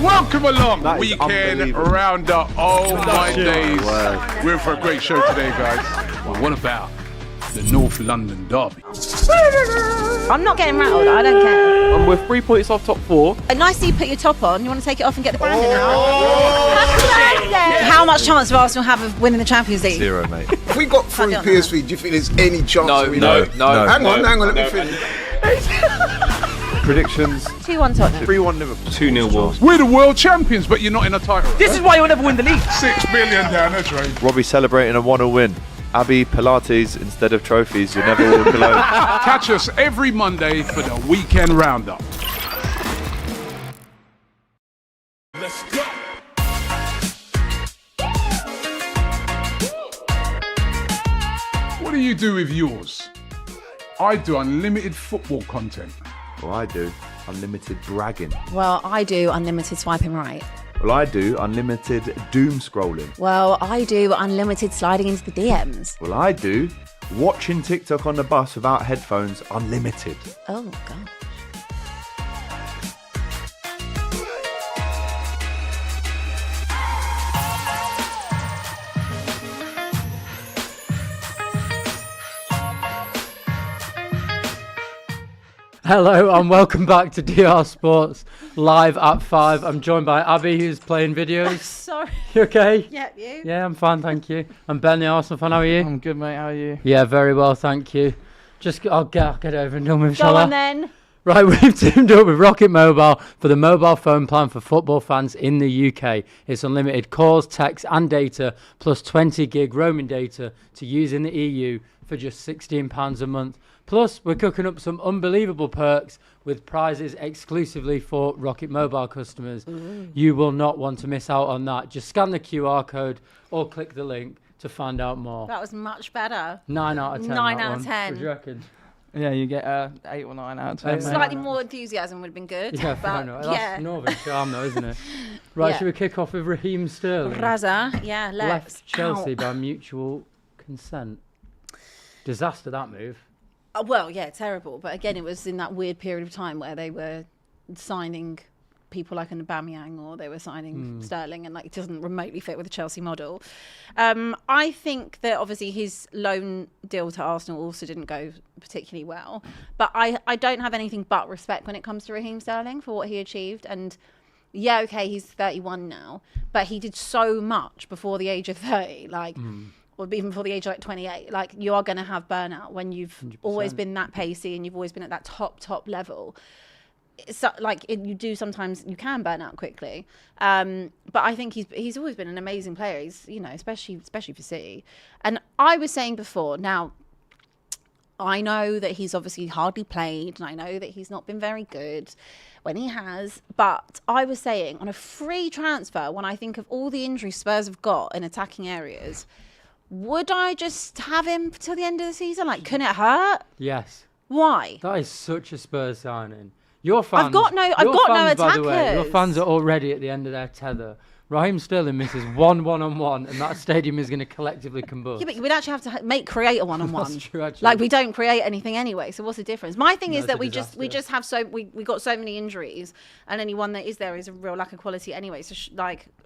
Welcome along, That is weekend unbelievable. roundup. Oh my days. Wow. We're in for a great show today, guys. Well, what about the North London derby? I'm not getting rattled, I don't care. And we're 3 points off top 4. Nicely you put your top on. You want to take it off and get the branding out? How much chance do Arsenal have of winning the Champions League? 0, mate. If we got through don't PSV, do you think there's any chance? No, that we no, win? no. Hang on, let me finish. Predictions 2-1 Tottenham. 3-1 Liverpool. 2-0 Wolves. We're the world champions, but you're not in a title. This is why you'll never win the league. 6 billion down the drain. Robbie celebrating a 1-0 win. Abbi, Pilates instead of trophies. You'll never walk alone. Catch us every Monday for the weekend roundup. Let's go. What do you do with yours? I do unlimited football content. Well, I do unlimited bragging. Well, I do unlimited swiping right. Well, I do unlimited doom scrolling. Well, I do unlimited sliding into the DMs. Well, I do watching TikTok on the bus without headphones unlimited. Oh, God. Hello and welcome back to DR Sports live at 5. I'm joined by Abbi, who's playing videos. Sorry. You okay? Yeah, you? Yeah, I'm fine, thank you. I'm Ben, the Arsenal fan. How are you? I'm good, mate. How are you? Yeah, very well, thank you. I'll get over and done with, Go shall I? on then. Right, we've teamed up with Rocket Mobile for the mobile phone plan for football fans in the UK. It's unlimited calls, text and data, plus 20 gig roaming data to use in the EU for just £16 a month. Plus, we're cooking up some unbelievable perks with prizes exclusively for Rocket Mobile customers. You will not want to miss out on that. Just scan the QR code or click the link to find out more. That was much better. 9 out of 10. 9 that out of one. 10. What do you reckon? Yeah, you get 8 or 9 out of 10. Eight, mate. mate. Slightly more enthusiasm would have been good. Yeah, but fair enough. That's yeah. Northern charm though, isn't it? Right, Yeah. should we kick off with Raheem Sterling? Raza, yeah, let's. Left Chelsea Ow. by mutual consent. Disaster, that move. Well, yeah, terrible. But again, it was in that weird period of time where they were signing people like an Aubameyang or they were signing Sterling, and like it doesn't remotely fit with the Chelsea model. I think that obviously his loan deal to Arsenal also didn't go particularly well. But I don't have anything but respect when it comes to Raheem Sterling for what he achieved. And yeah, okay, he's 31 now, but he did so much before the age of 30. Like... or even before the age of like 28, like you are going to have burnout when you've 100%. always been that pacey and you've always been at that top level. So, like you do sometimes you can burn out quickly, but I think he's always been an amazing player. He's especially for City. And I was saying before, now I know that he's obviously hardly played, and I know that he's not been very good when he has. But I was saying on a free transfer, when I think of all the injuries Spurs have got in attacking areas. Would I just have him till the end of the season? Like, couldn't it hurt? Yes. Why? That is such a Spurs signing. Your fans, I've got no by the way, your attackers. fans are already at the end of their tether. Raheem Sterling misses one one-on-one, and that stadium is going to collectively combust. Yeah, but we'd actually have to create a one-on-one. That's true, actually. Like, we don't create anything anyway, so what's the difference? My thing No, is it's that a we just have we got so many injuries, and anyone that is there is a real lack of quality anyway. So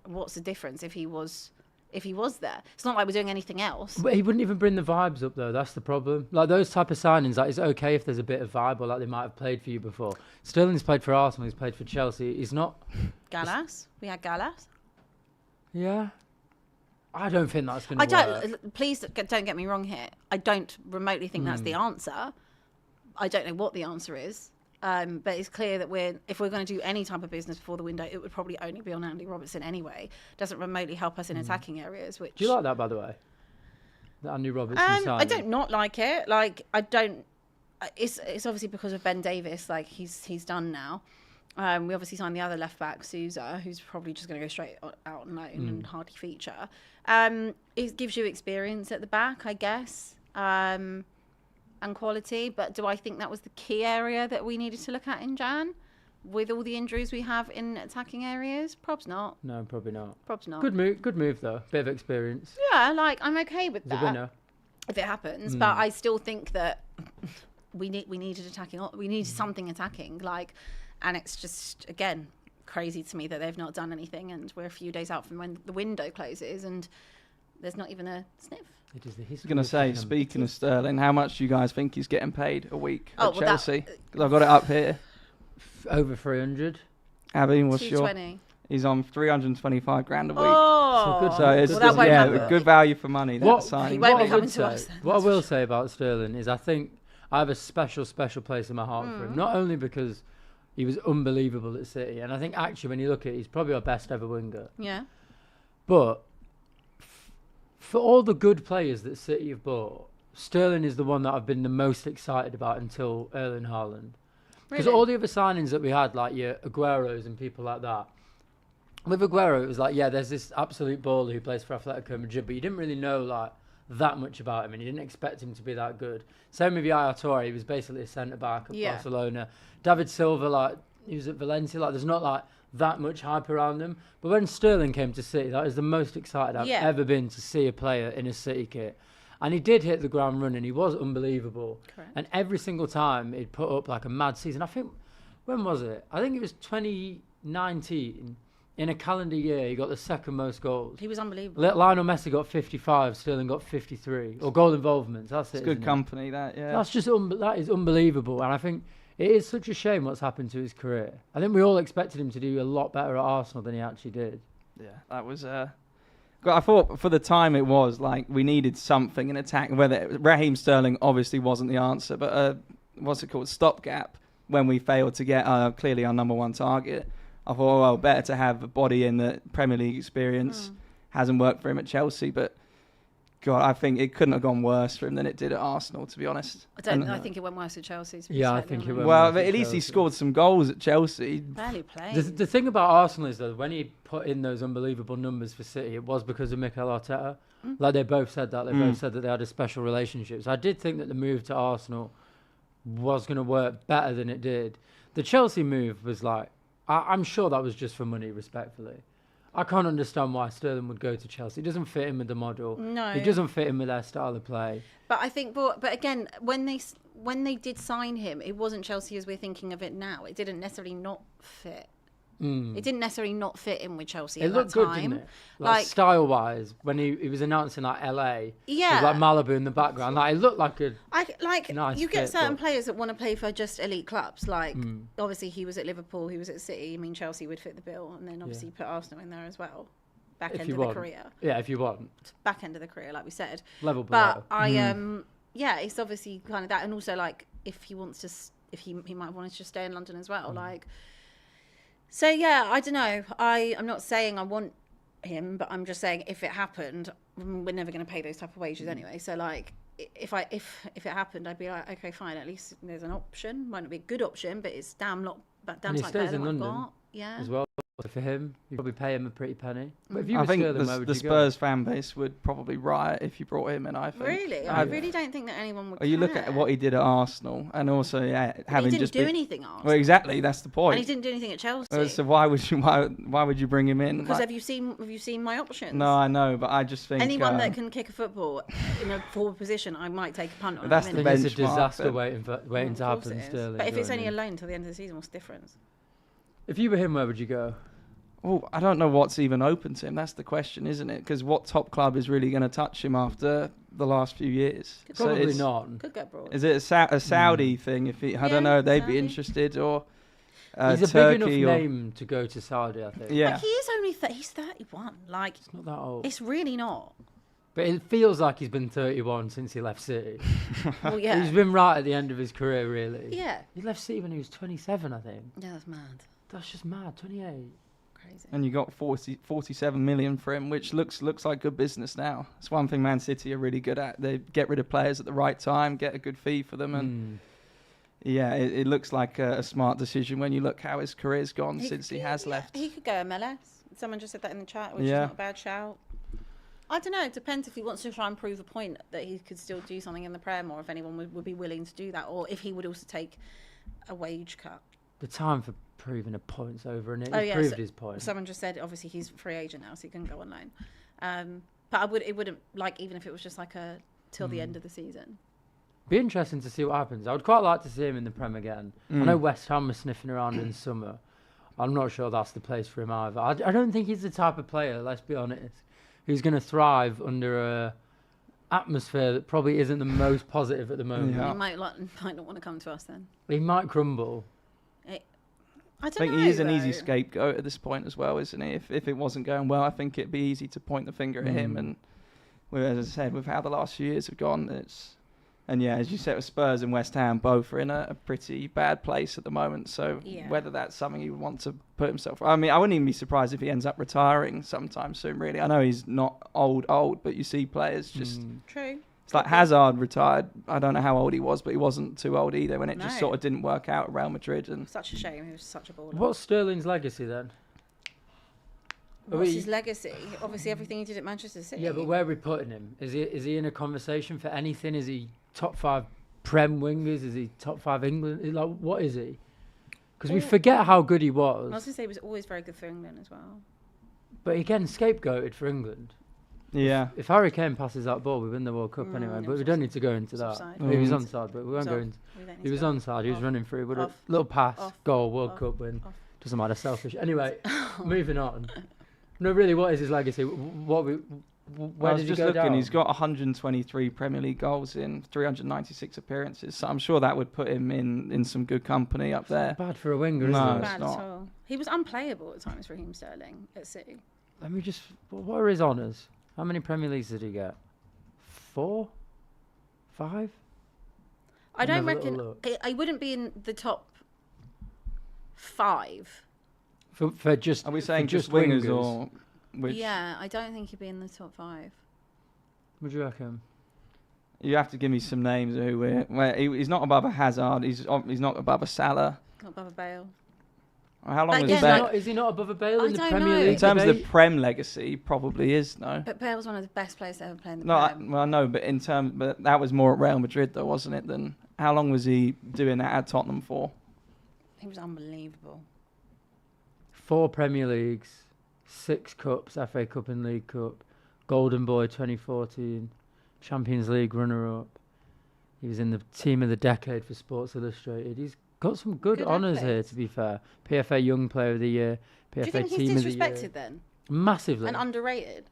what's the difference if he was there? It's not like we're doing anything else. But he wouldn't even bring the vibes up, though. That's the problem. Like, those type of signings, like, it's okay if there's a bit of vibe or like they might have played for you before. Sterling's played for Arsenal. He's played for Chelsea. He's not... Gallas? We had Gallas? Yeah. I don't think that's going to work. Please don't get me wrong here. I don't remotely think that's the answer. I don't know what the answer is. But it's clear that if we're going to do any type of business before the window, it would probably only be on Andy Robertson anyway. Doesn't remotely help us in attacking areas. Which Do you like that, by the way? The Andy Robertson signing? I don't not like it. Like I don't. It's obviously because of Ben Davis. Like he's done now. We obviously signed the other left back, Sousa, who's probably just going to go straight out on loan and hardly feature. It gives you experience at the back, I guess. And quality, but do I think that was the key area that we needed to look at in Jan? With all the injuries we have in attacking areas? Probs not. No, probably not. Probs not. Good move though. Bit of experience. Yeah, like I'm okay with He's a that winner. if it happens, but I still think that we needed attacking. We needed something attacking, like, and it's just again crazy to me that they've not done anything, and we're a few days out from when the window closes, and there's not even a sniff. It is the I was history. going to of say, Fulham. speaking of Sterling, how much do you guys think he's getting paid a week Oh, at well, that- Chelsea? 'Cause I've got it up here. Over 300. Abby, what's your? 220. He's on 325 grand a week. Oh, good- So it's well, that won't happen. good value for money. That What- signing. He won't What be I coming would to us say, then, what I that's for will say about Sterling is I think I have a special place in my heart for him. Not only because he was unbelievable at City, and I think actually when you look at it, he's probably our best ever winger. Yeah. But for all the good players that City have bought, Sterling is the one that I've been the most excited about until Erling Haaland. Because Really? all the other signings that we had, like your Agueros and people like that, with Aguero, it was like, yeah, there's this absolute baller who plays for Atletico Madrid, but you didn't really know like that much about him, and you didn't expect him to be that good. Same with Yaya Toure, he was basically a centre back at Yeah. Barcelona. David Silva, like he was at Valencia, like there's not like that much hype around them. But when Sterling came to City, that is the most excited I've Yeah. ever been to see a player in a City kit. And he did hit the ground running. He was unbelievable. Correct. And every single time he'd put up like a mad season. I think, when was it? I think it was 2019. In a calendar year, he got the second most goals. He was unbelievable. Lionel Messi got 55, Sterling got 53. Or goal involvements, that's it. It's good isn't it? company, that, yeah. That's just, that is unbelievable. And I think it is such a shame what's happened to his career. I think we all expected him to do a lot better at Arsenal than he actually did. Yeah, that was. I thought for the time it was like we needed something in attack. Whether Raheem Sterling obviously wasn't the answer, but what's it called? Stopgap when we failed to get clearly our number one target. I thought, well, better to have a body in the Premier League experience. Hasn't worked for him at Chelsea, but God, I think it couldn't have gone worse for him than it did at Arsenal, to be honest. I think it went worse at Chelsea. To be Yeah, I slightly think it honest. went Well, worse but at at least he Chelsea. scored some goals at Chelsea. Barely played. The thing about Arsenal is, though, when he put in those unbelievable numbers for City, it was because of Mikel Arteta. Like, they both said that. They both said that they had a special relationship. So I did think that the move to Arsenal was going to work better than it did. The Chelsea move was like, I'm sure that was just for money, respectfully. I can't understand why Sterling would go to Chelsea. It doesn't fit in with the model. No. It doesn't fit in with their style of play. But I think, but again, when they did sign him, it wasn't Chelsea as we're thinking of it now. It didn't necessarily not fit. It didn't necessarily not fit in with Chelsea It at looked that good, time. didn't it? Like style-wise, when he was announcing like LA, Yeah. with like Malibu in the background, like it looked like a nice you get fit, certain but- players that want to play for just elite clubs. Like obviously he was at Liverpool, he was at City. I mean Chelsea would fit the bill, and then obviously you put Arsenal in there as well. Back if end you of the want. career. Yeah, if you want. Back end of the career, like we said. Level below. But yeah, it's obviously kind of that, and also like if he wants to, if he might want to just stay in London as well, like. So yeah, I don't know. I'm not saying I want him, but I'm just saying if it happened, we're never going to pay those type of wages anyway. So like, if it happened, I'd be like, okay, fine. At least there's an option. Might not be a good option, but it's damn And he sight stays better in than London I've got. Yeah. as well. So for him, you probably pay him a pretty penny. But if you I were think Sterling, where would the you Spurs fan base would probably riot if you brought him in, I think. Really, I really don't think that anyone would. You look at what he did at Arsenal, and also having he didn't just do been, anything. Arsenal. Well, exactly, that's the point. And he didn't do anything at Chelsea. So why would you bring him in? Because Like- have you seen my options? No, I know, but I just think Anyone that can kick a football in a forward position, I might take a punt on. That's at the the minute. It's a benchmark disaster then. waiting to Of course happen, it is. Sterling. But if it's only a joining. loan till the end of the season, what's the difference? If you were him, where would you go? Well, I don't know what's even open to him. That's the question, isn't it? Because what top club is really going to touch him after the last few years? Probably it's- not. Could go abroad. Is it a Saudi thing? If he, I Yeah, don't know, they'd Saudi. be interested, or He's a Turkey, big enough or name to go to Saudi, I think. yeah. Like he is only he's 31. Like It's not that old. it's really not. But it feels like he's been 31 since he left City. Well, yeah. He's been right at the end of his career, really. Yeah. He left City when he was 27, I think. Yeah, that's mad. That's just mad. 28. Crazy. And you got 47 million for him, which looks like good business now. It's one thing Man City are really good at. They get rid of players at the right time, get a good fee for them, and yeah, it looks like a smart decision when you look how his career's gone since he has left. He could go MLS. Someone just said that in the chat, which Yeah. is not a bad shout. I don't know. It depends if he wants to try and prove a point that he could still do something in the Prem, or if anyone would be willing to do that, or if he would also take a wage cut. The time for proving a point's over, and Oh, he's yeah, proved so- his point. Someone just said, obviously he's free agent now, so he can go on loan. But it wouldn't like even if it was just like a till the end of the season. Be interesting to see what happens. I would quite like to see him in the Prem again. I know West Ham was sniffing around in summer. I'm not sure that's the place for him either. I don't think he's the type of player, let's be honest, who's going to thrive under a atmosphere that probably isn't the most positive at the moment. Yeah. He might not want to come to us then. He might crumble. I don't I think know. he is an easy though. scapegoat at this point as well, isn't he? If it wasn't going well, I think it'd be easy to point the finger at him. And as I said, with how the last few years have gone, and yeah, as you said, with Spurs and West Ham both are in a pretty bad place at the moment. So Yeah. whether that's something he would want to put himself, I mean, I wouldn't even be surprised if he ends up retiring sometime soon. Really, I know he's not old, but you see players just. True. It's like Hazard retired. I don't know how old he was, but he wasn't too old either when it just No. sort of didn't work out at Real Madrid. And Such a shame. He was such a baller. What's Sterling's legacy then? What's his legacy? Obviously, everything he did at Manchester City. Yeah, but where are we putting him? Is he in a conversation for anything? Is he top 5 Prem wingers? Is he top 5 England? Like, what is he? Because we forget how good he I was was. going to say he was always very good for England as well. But again, scapegoated for England. yeah, If Harry Kane passes that ball, we win the World Cup anyway. yeah, But we it's don't need to go into it's that. offside. He was Mm. onside, but we won't It's go off. into. We don't need He to was go. onside. He was Off. running through. But a Off. little pass, Off. goal, World Off. Cup win. Off. Doesn't matter. Selfish. Anyway, moving on. No, really, what is his legacy? Where I was did he just go looking. down? He's got 123 Premier League goals in 396 appearances. So I'm sure that would put him in some good company up there. Bad for a winger, No, isn't it? it's Bad not. at all. He was unplayable at times, Raheem Sterling at City. Let me just. What are his honours? How many Premier Leagues did he get? 4? 5? I don't Have a little reckon. look. I wouldn't be in the top 5. For just. Are we for saying just wingers wingers? or which? Yeah, I don't think he'd be in the top 5. What do you reckon? You have to give me some names of who he's not above a Hazard. He's not above a Salah. Not above a Bale. How long was Again, Bale? Is he not above a Bale I in the don't Premier know. League? In terms of debate? the Prem legacy, he probably is. No. But Bale was one of the best players to ever play in the No, Prem. well, no, but that was more at Real Madrid, though, wasn't it? Than how long was he doing that at Tottenham for? He was unbelievable. 4 Premier Leagues, 6 Cups, FA Cup and League Cup, Golden Boy 2014, Champions League runner-up. He was in the team of the decade for Sports Illustrated. He's got some good honours here, accolades. to be fair. PFA Young Player of the Year, Do you PFA think Team he's of the Year. disrespected then? Massively. And underrated?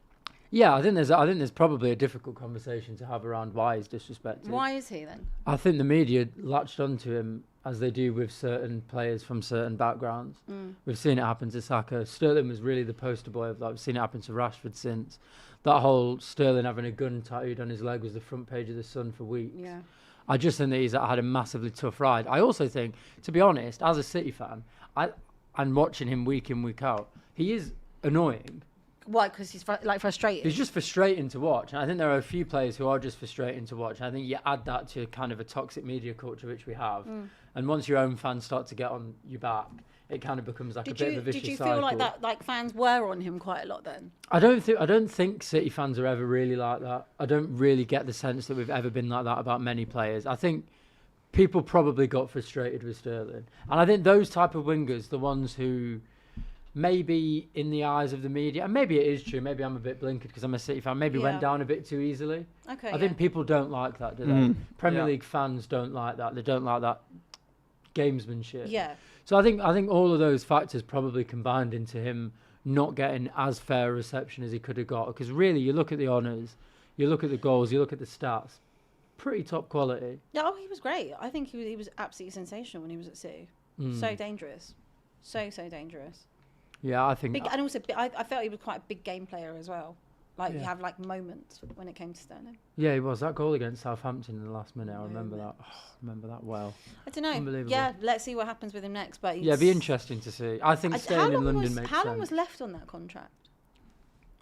Yeah, I think there's probably a difficult conversation to have around why he's disrespected. Why is he then? I think the media latched onto him as they do with certain players from certain backgrounds. We've seen it happen to Saka. Sterling was really the poster boy of that. We've seen it happen to Rashford since. That whole Sterling having a gun tattooed on his leg was the front page of the Sun for weeks. Yeah. I just think that he's had a massively tough ride. I also think, to be honest, as a City fan, and watching him week in, week out, he is annoying. Why? Because he's frustrated. He's just frustrating to watch. And I think there are a few players who are just frustrating to watch. And I think you add that to kind of a toxic media culture, which we have. And once your own fans start to get on your back, it kind of becomes like a bit of a vicious Did you cycle. feel like that? Like fans were on him quite a lot then. I don't think City fans are ever really like that. I don't really get the sense that we've ever been like that about many players. I think people probably got frustrated with Sterling. And I think those type of wingers, the ones who maybe in the eyes of the media, and maybe it is true, maybe I'm a bit blinkered because I'm a City fan, maybe went down a bit too easily. Okay. I think people don't like that, do they? Premier Yeah. League fans don't like that. They don't like that gamesmanship. Yeah. So I think all of those factors probably combined into him not getting as fair a reception as he could have got. Because really, you look at the honours, you look at the goals, you look at the stats, pretty top quality. Yeah. Oh, he was great. I think he was absolutely sensational when he was at City. So dangerous. So dangerous. Yeah, I think. Big, and also, I felt he was quite a big game player as well. Like, you Yeah. have, like, moments when it came to Sterling. Yeah, he was. That goal against Southampton in the last minute, I remember that. Oh, I remember that well. I don't know. Unbelievable. Yeah, let's see what happens with him next. But Yeah, it'd be interesting to see. I think staying in London makes How sense. long was left on that contract?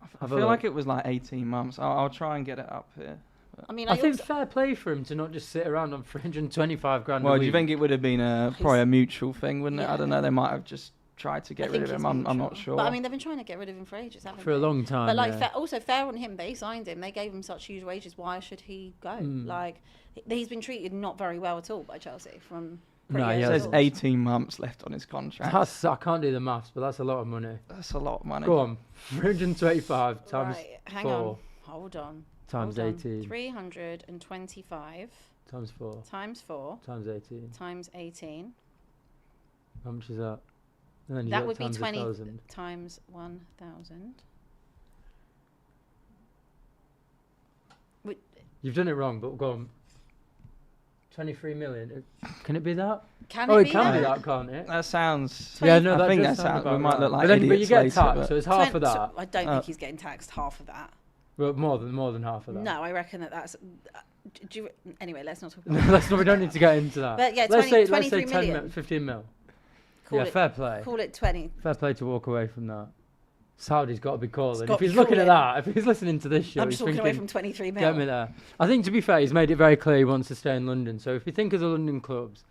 I Have a feel like look. it was like 18 months. I'll try and get it up here. I mean, I think also, fair play for him to not just sit around on 325 grand. Well, a do you week. think it would have been probably a mutual thing, wouldn't it? I don't Yeah. know. They might have just tried to I get think rid of it's him. I'm not mutual. sure. But I mean, they've been trying to get rid of him for ages, haven't for a they? long time? But like, yeah. also fair on him. They signed him. They gave him such huge wages. Why should he go? Like, he's been treated not very well at all by Chelsea. From pretty No, early yeah, It says doors. 18 months left on his contract. I can't do the maths, but that's a lot of money. That's a lot of money. Go on, 325 times Right, hang 4 on. Hold on. times Hold on. 18 325 times 4 times 4 times 18. times 18. How much is that? And then you That got would be times 20 1,000. times 1,000. You've done it wrong, but go on. 23 million. Can it be that? Can Oh, it it be can be that? that, can't it? That sounds. Yeah, no, I that think does that sound sounds. We about might right. look like but then, but you idiots get later, taxed, but- so it's half of that. I don't think he's getting taxed half of that. But more than half of that. No, I reckon that's. Anyway, let's not talk about Let's not. We don't need to get into that. But yeah, let's 20 say 10 23 million. mil, 15 mil. Call Yeah, it- fair play. Call it 20. Fair play to walk away from that. Saudi's got to be calling. got If to he's be looking at calling. that, if he's listening to this show, I'm he's just walking thinking, away from 23 mil. get me there. I think, to be fair, he's made it very clear he wants to stay in London. So if you think of the London clubs,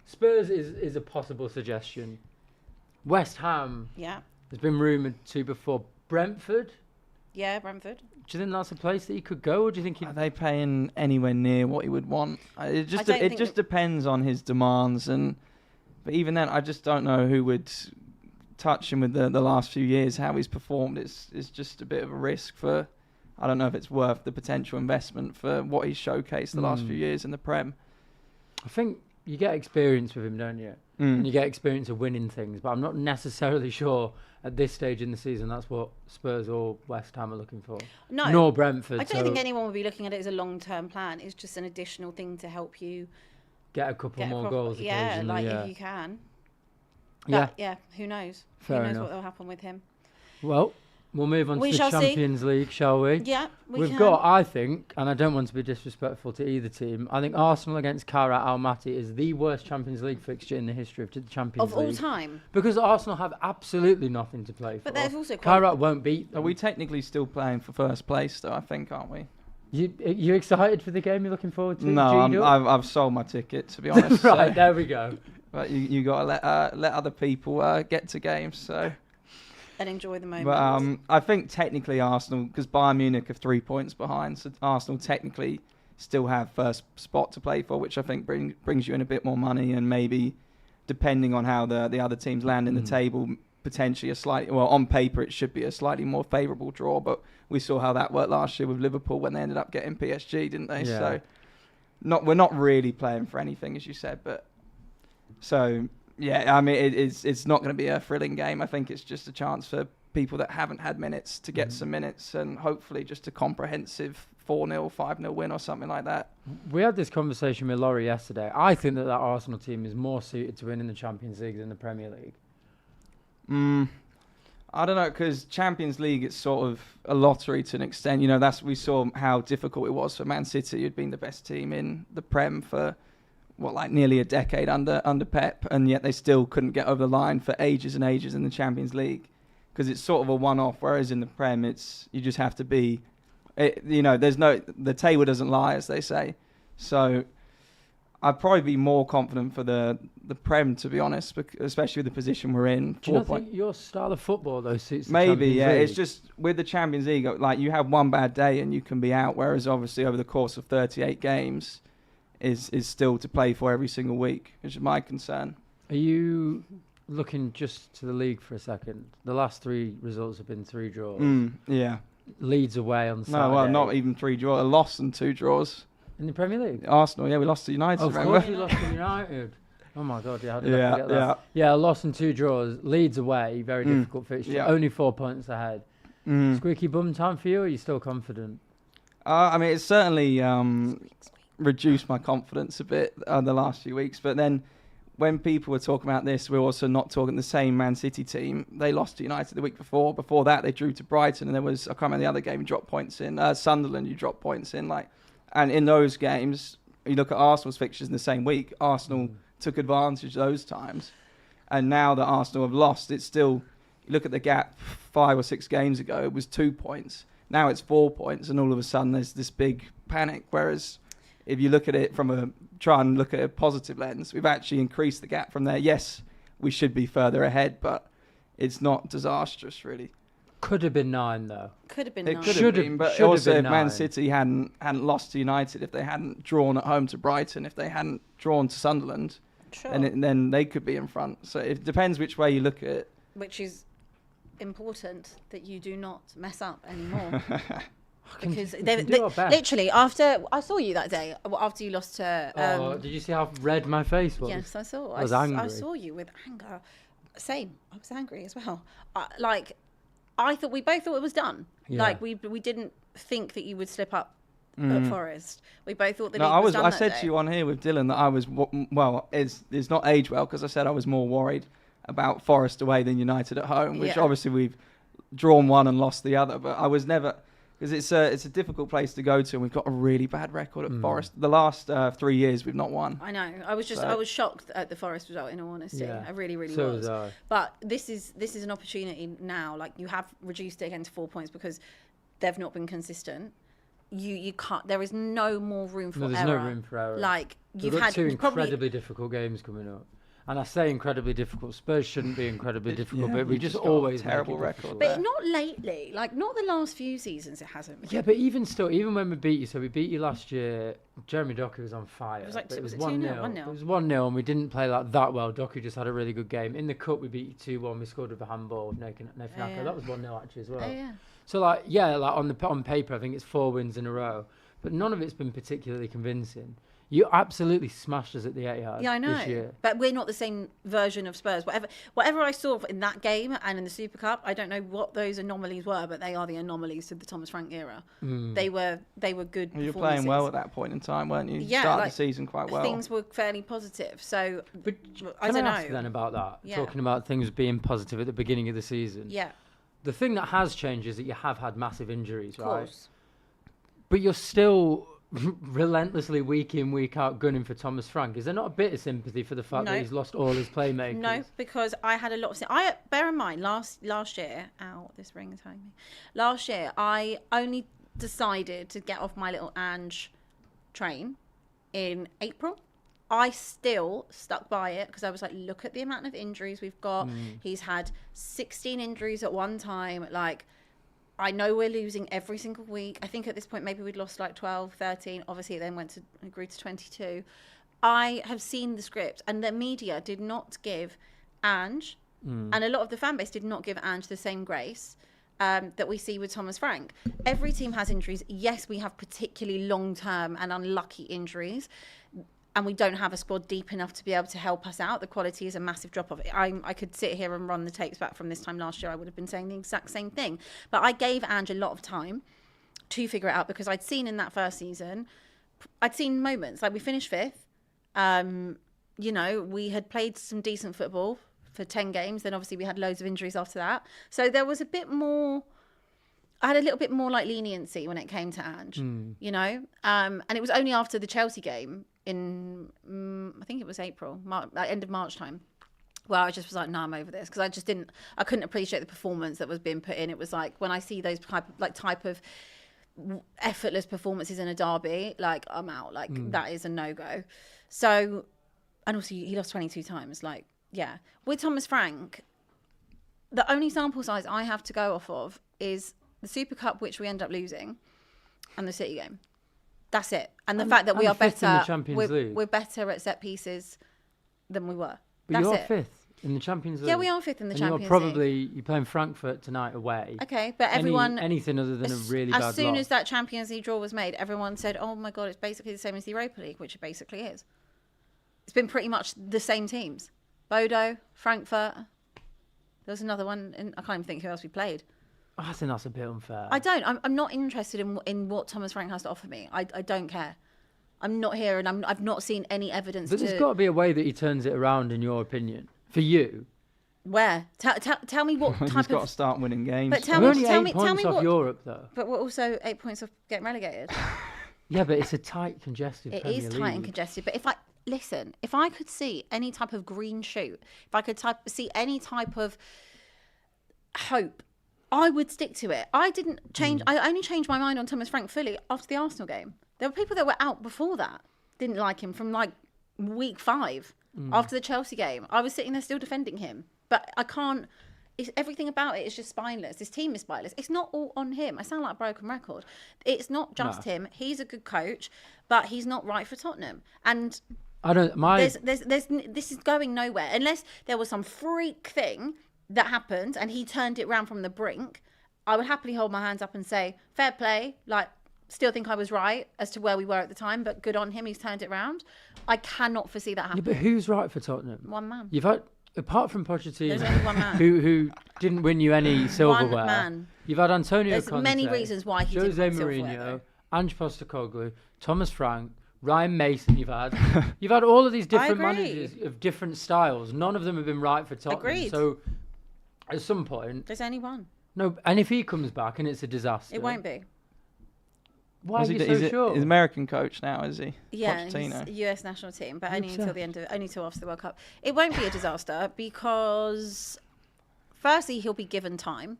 Spurs is a possible suggestion. West Ham Yeah. has been rumoured to before. Brentford, Yeah, Brentford. do you think that's a place that he could go, or do you think he'd... Are they paying anywhere near what he would want? It just don't think just that- depends on his demands, but even then, I just don't know who would touch him with the last few years. How he's performed is just a bit of a risk for. I don't know if it's worth the potential investment for what he's showcased the last few years in the Prem. I think you get experience with him, don't you? And you get experience of winning things, but I'm not necessarily sure at this stage in the season that's what Spurs or West Ham are looking for. No. Nor Brentford. I don't think anyone would be looking at it as a long-term plan. It's just an additional thing to help you get a couple get more across. goals Yeah, occasionally. like Yeah. if you can. Yeah. But, yeah, who knows? Fair who knows enough. what will happen with him? Well, we'll move on We to the shall see. Champions League, shall we? Yeah, We've can. got, I think, and I don't want to be disrespectful to either team, I think Arsenal against Kairat Almaty is the worst Champions League fixture in the history of the Champions Of League. all time. Because Arsenal have absolutely nothing to play for. But there's also quite- Kairat won't beat them. Are we technically still playing for first place, though? I think, aren't we? You excited for the game you're looking forward to? No, G'd up? I've sold my ticket, to be honest. Right, so- there we go. But you got to let other people get to games. So, And enjoy the moment. but I think technically Arsenal, because Bayern Munich are 3 points behind, so Arsenal technically still have first spot to play for, which I think brings you in a bit more money, and maybe depending on how the other teams land in the table, potentially a slightly, well, on paper it should be a slightly more favourable draw. But we saw how that worked last year with Liverpool when they ended up getting PSG, didn't they? Yeah. So we're not really playing for anything, as you said, but. So, yeah, I mean, it's not going to be a thrilling game. I think it's just a chance for people that haven't had minutes to get some minutes, and hopefully just a comprehensive 4-0, 5-0 win or something like that. We had this conversation with Laurie yesterday. I think that Arsenal team is more suited to win in the Champions League than the Premier League. I don't know, because Champions League, it's sort of a lottery to an extent. You know, we saw how difficult it was for Man City, who'd been the best team in the Prem for nearly a decade under Pep, and yet they still couldn't get over the line for ages and ages in the Champions League, because it's sort of a one-off. Whereas in the Prem, you just have to be, the table doesn't lie, as they say. So I'd probably be more confident for the Prem, to be honest, especially with the position we're in. Do you not think your style of football though suits the Maybe, Champions yeah. League? It's just with the Champions League, like you have one bad day and you can be out, whereas obviously over the course of 38 games is still to play for every single week, which is my concern. Are you looking just to the league for a second? The last 3 results have been 3 draws. Yeah. Leeds away on Saturday. No, well, not even 3 draws. A loss and 2 draws. In the Premier League? Arsenal, yeah, we lost to United, Of remember? course you lost to United. Oh my God, yeah, how did I Yeah, forget that? Yeah, a loss and 2 draws. Leeds away, very difficult fixture. Yeah. Only 4 points ahead. Squeaky bum time for you, or are you still confident? I mean, it's certainly reduced my confidence a bit the last few weeks. But then when people were talking about this, we're also not talking the same Man City team. They lost to United the week before. Before that, they drew to Brighton. And there was, I can't remember the other game, you dropped points in. Sunderland, you dropped points in. And in those games, you look at Arsenal's fixtures in the same week, Arsenal took advantage those times. And now that Arsenal have lost, it's still, you look at the gap 5 or 6 games ago, it was 2 points. Now it's 4 points, and all of a sudden there's this big panic. Whereas if you look at it try and look at a positive lens, we've actually increased the gap from there. Yes, we should be further ahead, but it's not disastrous, really. Could have been 9 though. Could have been It 9. could Should have have- been, but should have also been if Man 9. City hadn't lost to United, if they hadn't drawn at home to Brighton, if they hadn't drawn to Sunderland, Sure. then they could be in front. So it depends which way you look at it. Which is important that you do not mess up anymore. Because we can do our best. literally, after I saw you that day, after you lost to... Did you see how red my face was? yes, I saw. I was I angry. saw you with anger. Same. I was angry as well. I thought we both thought it was done. Yeah. Like we didn't think that you would slip up at Forest. We both thought the No, league was done I that said day. to you on here with Dylan that I was it's not aged well because I said I was more worried about Forest away than United at home, which Yeah. obviously we've drawn one and lost the other. But I was never because it's a difficult place to go to, and we've got a really bad record at Forest. The last 3 years we've not won. I know. I was shocked at the Forest result. In all honesty, Yeah. I really So was. was I. But this is an opportunity now. Like you have reduced it again to 4 points because they've not been consistent. You can't. There is no more room for No, error. there's no room for error. Like We've you've got had two probably incredibly difficult games coming up. And I say incredibly difficult. Spurs shouldn't be incredibly difficult, Yeah, but we we've just just got a always make terrible it record difficult. But not lately. Like not the last few seasons. It hasn't. Been. Yeah, but even still, even when we beat you, so we beat you last year, Jeremy Doku was on fire. It was like but was it 1-0. 2-0? 1-0. It was 1-0, and we didn't play like that well. Doku just had a really good game. In the cup, we beat you 2-1. We scored with a handball with Nathan Aka. yeah. That was 1-0 actually as well. Oh, yeah. So like on paper, I think it's 4 wins in a row, but none of it's been particularly convincing. You absolutely smashed us at the Etihad Yeah, I know. this year. But we're not the same version of Spurs. Whatever I saw in that game and in the Super Cup, I don't know what those anomalies were, but they are the anomalies of the Thomas Frank era. They were good. You were playing well at that point in time, weren't you? You Yeah, started like, the season quite well. Things were fairly positive. So But I can don't ask know. then about that? Yeah. Talking about things being positive at the beginning of the season. Yeah, The thing that has changed is that you have had massive injuries, of right? course. But you're still relentlessly week in, week out gunning for Thomas Frank. Is there not a bit of sympathy for the fact No. that he's lost all his playmakers? No, because I had a lot of. I bear in mind last year. Ow, this ring is hurting me. Last year, I only decided to get off my little Ange train in April. I still stuck by it because I was like, look at the amount of injuries we've got. He's had 16 injuries at one time. Like, I know we're losing every single week. I think at this point, maybe we'd lost like 12, 13. Obviously, it then grew to 22. I have seen the script, and the media did not give Ange, and a lot of the fan base did not give Ange the same grace that we see with Thomas Frank. Every team has injuries. Yes, we have particularly long-term and unlucky injuries, and we don't have a squad deep enough to be able to help us out. The quality is a massive drop-off. I could sit here and run the tapes back from this time last year. I would have been saying the exact same thing. But I gave Ange a lot of time to figure it out because I'd seen in that first season, I'd seen moments. Like we finished 5th. We had played some decent football for 10 games. Then obviously we had loads of injuries after that. So there was a bit more... I had a little bit more like leniency when it came to Ange, and it was only after the Chelsea game in, I think it was April, end of March time, where I just was like, no, I'm over this. Because I couldn't appreciate the performance that was being put in. It was like, when I see those type of effortless performances in a derby, like I'm out, like that is a no-go. So, and also he lost 22 times, like, yeah. With Thomas Frank, the only sample size I have to go off of is the Super Cup, which we end up losing, and the City game. That's it. And the fact that we are fifth in the better, Champions League. we're better at set pieces than we were. But That's you're it. 5th in the Champions League. Yeah, we are 5th in the and Champions you're playing Frankfurt tonight away. League. Okay, but everyone... Anything other than a really bad As soon loss. as that Champions League draw was made, everyone said, oh my God, it's basically the same as the Europa League, which it basically is. It's been pretty much the same teams. Bodo, Frankfurt. There was another one. I can't even think who else we played. I think that's a bit unfair. I don't. I'm not interested in what Thomas Frank has to offer me. I don't care. I'm not here, and I've not seen any evidence. But there's got to be a way that he turns it around, in your opinion, for you. Where? Tell me what He's type got to of. start winning games. But tell We're me, only tell 8 me, points tell me off what. Europe, though. But we're also 8 points off getting relegated. Yeah, but it's a tight, congested It Premier is League. tight and congested. But if I could see any type of green shoot, if I could see any type of hope, I would stick to it. I didn't change. I only changed my mind on Thomas Frank fully after the Arsenal game. There were people that were out before that, didn't like him from like week 5 after the Chelsea game. I was sitting there still defending him, but I can't. Everything about it is just spineless. This team is spineless. It's not all on him. I sound like a broken record. It's not just him. He's a good coach, but he's not right for Tottenham. And I don't. this is going nowhere unless there was some freak thing that happened and he turned it round from the brink. I would happily hold my hands up and say, fair play. Like, still think I was right as to where we were at the time, but good on him. He's turned it round. I cannot foresee that Yeah, happening. but who's right for Tottenham? One man. You've had Apart from Pochettino, There's only one man. who didn't win you any silverware. One man. You've had Antonio There's Conte, many reasons why he didn't Jose win silverware, Mourinho, though. Ange Postecoglou, Thomas Frank, Ryan Mason. You've had all of these different agree. managers of different styles. None of them have been right for Tottenham. Agreed. So at some point, There's only one. no. And if he comes back and it's a disaster, It won't be. Why are you so He's sure? He's American coach now, is he? Yeah, Pochettino. he's US national team, but only Who's until the end of only till after the World Cup. It won't be a disaster because, firstly, he'll be given time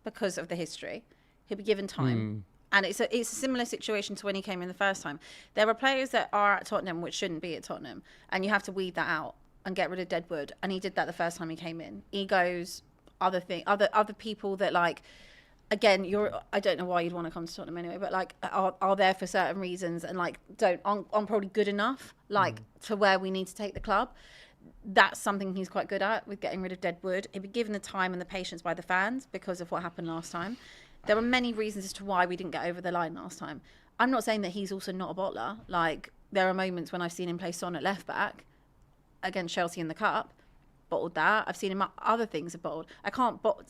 because of the history. He'll be given time, and it's a similar situation to when he came in the first time. There are players that are at Tottenham which shouldn't be at Tottenham, and you have to weed that out and get rid of deadwood. And he did that the first time he came in. Egos, other people that like. Again, I don't know why you'd want to come to Tottenham anyway, but like are there for certain reasons and like aren't probably good enough like to where we need to take the club. That's something he's quite good at with getting rid of deadwood. He'd be given the time and the patience by the fans because of what happened last time. There were many reasons as to why we didn't get over the line last time. I'm not saying that he's also not a bottler. Like there are moments when I've seen him play Son at left back against Chelsea in the cup, bottled that. I've seen him other things have bottled. I can't bottle.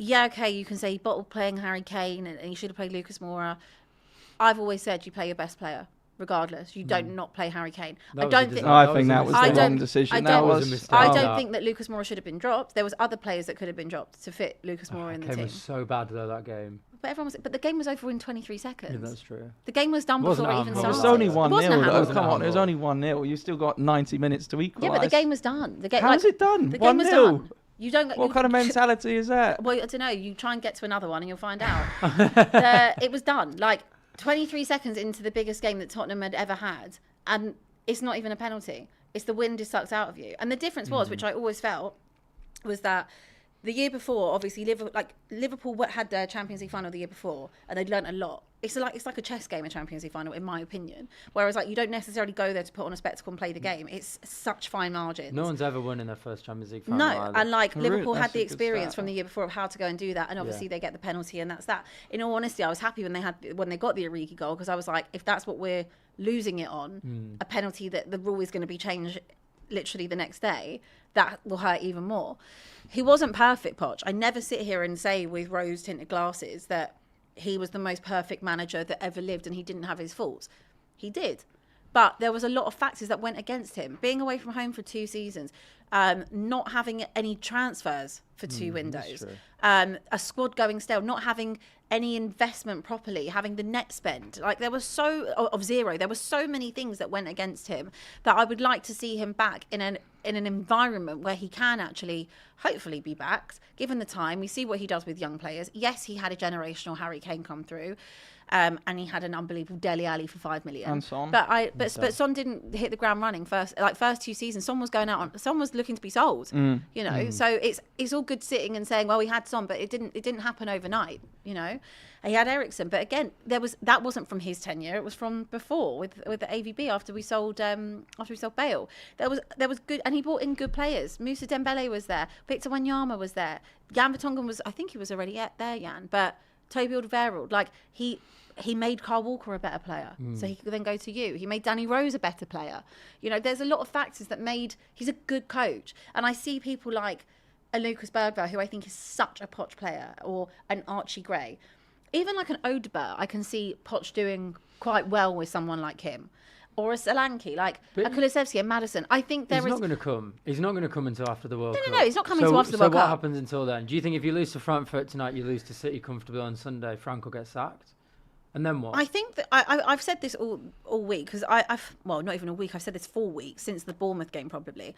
Yeah, okay, you can say he bottled playing Harry Kane and he should have played Lucas Moura. I've always said you play your best player, regardless. You don't not play Harry Kane. I think that was the wrong decision. That was a mistake. I don't think that Lucas Moura should have been dropped. There was other players that could have been dropped to fit Lucas Moura in the Kane team. was so bad though that game. But the game was over in 23 seconds. Yeah, that's true. The game was done Wasn't before a it even handball. started. It was only 1-0. It wasn't a though. handball. Come on, it was handball. only 1-0. You still got 90 minutes to equalise. Yeah, but the game was done. How's it done? The game was 1-0. done. You don't. What kind of mentality is that? Well, I don't know. You try and get to another one and you'll find out. It was done. Like 23 seconds into the biggest game that Tottenham had ever had. And it's not even a penalty. It's the wind is sucked out of you. And the difference was, which I always felt, was that the year before, obviously, Liverpool had their Champions League final the year before, and they'd learnt a lot. It's like a chess game, a Champions League final, in my opinion. Whereas, like, you don't necessarily go there to put on a spectacle and play the game. It's such fine margins. No one's ever won in their first Champions League final. No, either. and like Really? Liverpool had That's the a good experience stat. from the year before of how to go and do that, and obviously they get the penalty, and that's that. In all honesty, I was happy when they got the Origi goal because I was like, if that's what we're losing it on, a penalty that the rule is going to be changed literally the next day, that will hurt even more. He wasn't perfect, Poch. I never sit here and say with rose-tinted glasses that he was the most perfect manager that ever lived and he didn't have his faults. He did. But there was a lot of factors that went against him. Being away from home for 2 seasons, not having any transfers for 2 windows, a squad going stale, not having any investment properly, having the net spend. Like there was of zero. There were so many things that went against him that I would like to see him back in an environment where he can actually hopefully be backed, given the time. We see what he does with young players. Yes, he had a generational Harry Kane come through. And he had an unbelievable Dele Alli for 5 million. And Son. But Son didn't hit the ground running first 2 seasons. Son was going out on. Son was looking to be sold. You know, so it's all good sitting and saying, well, we had Son, but it didn't happen overnight. You know, he had Eriksen, but again, that wasn't from his tenure. It was from before with the AVB after we sold Bale. There was good, and he brought in good players. Moussa Dembele was there. Victor Wanyama was there. Jan Vertonghen was. I think he was already there, Jan, but. Toby Alderweireld, like he made Carl Walker a better player, so he could then go to you. He made Danny Rose a better player. You know, there's a lot of factors that made. He's a good coach, and I see people like a Lucas Bergvall, who I think is such a Poch player, or an Archie Gray, even like an Odegaard. I can see Poch doing quite well with someone like him. Or a Solanke, like a Kulusevski and Maddison. I think He's not going to come. He's not going to come until after the World Cup. No, he's not coming until after the World Cup. So what Cup. happens until then? Do you think if you lose to Frankfurt tonight, you lose to City comfortably on Sunday, Frank will get sacked? And then what? I think that I've said this all week because I've not even a week. I've said this 4 weeks since the Bournemouth game probably.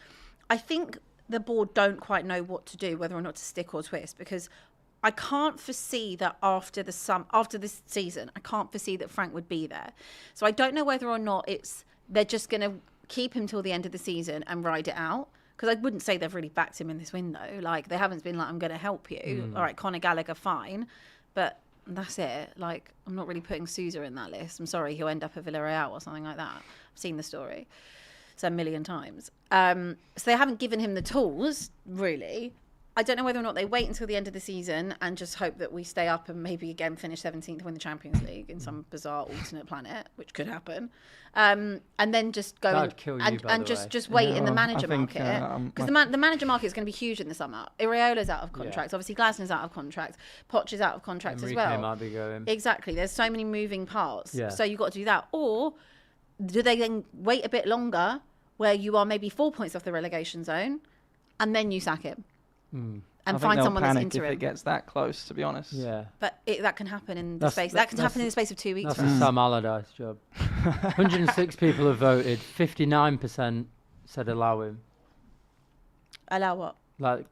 I think the board don't quite know what to do, whether or not to stick or twist, because I can't foresee that after this season, I can't foresee that Frank would be there. So I don't know whether or not they're just going to keep him till the end of the season and ride it out. Because I wouldn't say they've really backed him in this window. Like, they haven't been like, I'm going to help you. All right, Conor Gallagher, fine. But that's it. Like, I'm not really putting Sousa in that list. I'm sorry, he'll end up at Villarreal or something like that. I've seen the story. So a million times. So they haven't given him the tools, really. I don't know whether or not they wait until the end of the season and just hope that we stay up and maybe again finish 17th, win the Champions League in some bizarre alternate planet, which could happen, and then just go That'd kill you, by and the way. just wait in the Well, manager I think, market, because the manager market is going to be huge in the summer. Iraola's out of contract, obviously Glasner's out of contract, Poch is out of contract Enrique as well. might be going. Exactly, there's so many moving parts, Yeah. so you've got to do that. Or do they then wait a bit longer, where you are maybe 4 points off the relegation zone, and then you sack him? And I think find they'll someone that's panic interim. if it gets that close, to be honest. Yeah. But that can happen in the That's- space. That can that's- happen in the space of 2 weeks. That's For a us. Sam Allardyce job. 106 people have voted. 59% said allow him. Allow what? Like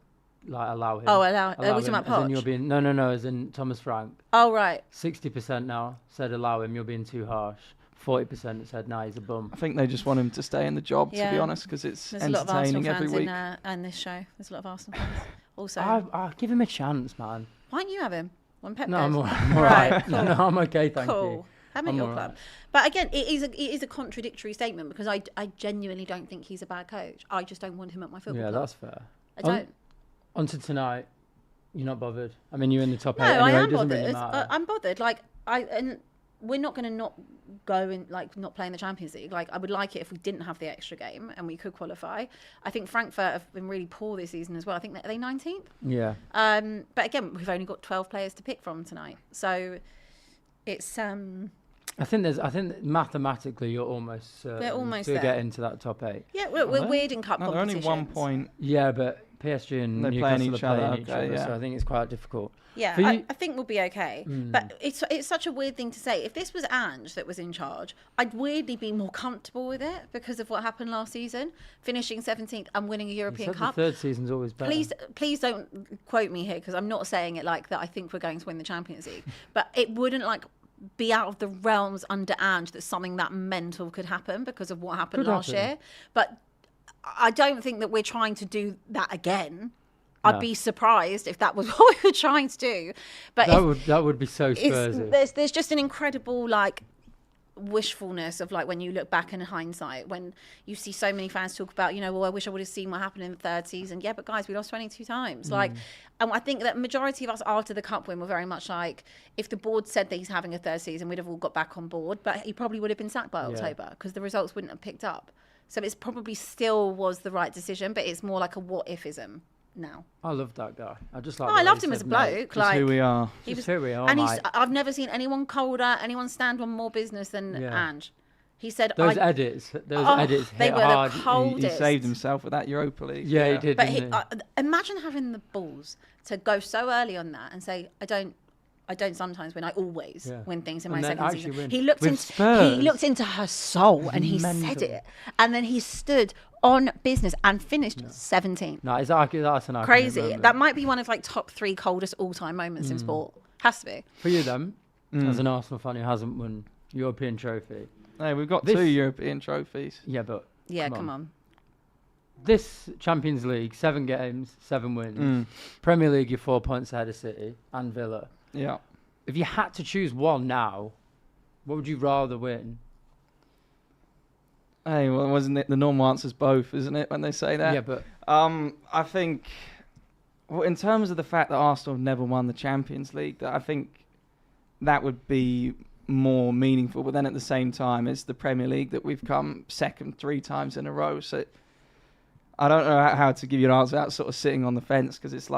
allow him. Oh, allow. Are we talking him, about as in you're Poch? being, no, as in Thomas Frank. Oh, right. 60% now said allow him, you're being too harsh. 40% said, nah, he's a bum. I think they just want him to stay in the job, to be Yeah. honest, because it's There's a lot of Arsenal entertaining every fans week. in this show. There's a lot of Arsenal fans. Also, I'll give him a chance, man. why don't you have him when Pep No, goes? I'm all Right, right. cool. No, I'm okay, thank Cool. you. Have him at I'm your all club. right. But again, it is a contradictory statement, because I genuinely don't think he's a bad coach. I just don't want him at my football Yeah, club. that's fair. I don't. On to tonight. You're not bothered. I mean, you're in the top No, 8 anyway. I am It doesn't bothered. really matter. I'm bothered. And we're not going to not go and not play in the Champions League. Like, I would like it if we didn't have the extra game and we could qualify. I think Frankfurt have been really poor this season as well. I think are they 19th. Yeah. But again, we've only got 12 players to pick from tonight, so it's I think mathematically you're almost We're almost to there. get into that top 8. yeah, we're weird in cup No, they're only competitions. 1 point. Yeah, but PSG and They're Newcastle playing are each other, playing each okay, other, yeah. so I think it's quite difficult. Yeah, For you- I think we'll be okay. But it's such a weird thing to say. If this was Ange that was in charge, I'd weirdly be more comfortable with it because of what happened last season, finishing 17th and winning a You European said Cup. the third season's always better. Please don't quote me here, because I'm not saying it like that. I think we're going to win the Champions League, but it wouldn't be out of the realms under Ange that something that mental could happen because of what happened Could last happen. year. But I don't think that we're trying to do that again. I'd No. be surprised if that was what we were trying to do. But That would be so Spursy. there's just an incredible wishfulness of when you look back in hindsight, when you see so many fans talk about, well, I wish I would have seen what happened in the third season. Yeah, but guys, we lost 22 times. And I think that majority of us after the cup win were very much if the board said that he's having a third season, we'd have all got back on board, but he probably would have been sacked by October because the results wouldn't have picked up. So it's probably still was the right decision, but it's more like a what ifism now. I love that guy. I just like. Oh, the I way loved he him as said a mate. bloke. Just who we are. He Just was, who we are, and mate. I've never seen anyone colder, anyone stand on more business than Yeah. Ange. He said, Those edits hit they were hard. the He coldest. saved himself with that Europa League. Yeah, he did. But didn't he? imagine having the balls to go so early on that and say, I don't sometimes win. I always Yeah. win things in my And then second actually season. win. He looked With into Spurs. he looked into her soul and he said Mental. it, and then he stood on business and finished 17th. No, that's an iconic Crazy. moment. That might be one of top 3 coldest all-time moments in sport. Has to be. For you then, as an Arsenal fan who hasn't won European trophy. Hey, we've got This- 2 European trophies. Yeah, but Yeah, come on. This Champions League, 7 games, 7 wins. Premier League, you're 4 points ahead of City and Villa. Yeah. If you had to choose one now, what would you rather win? Hey, well, wasn't it the normal answer's both, isn't it, when they say that? Yeah, but I think, in terms of the fact that Arsenal have never won the Champions League, that I think that would be more meaningful. But then at the same time, it's the Premier League that we've come second 3 times in a row. So I don't know how to give you an answer without sort of sitting on the fence, because it's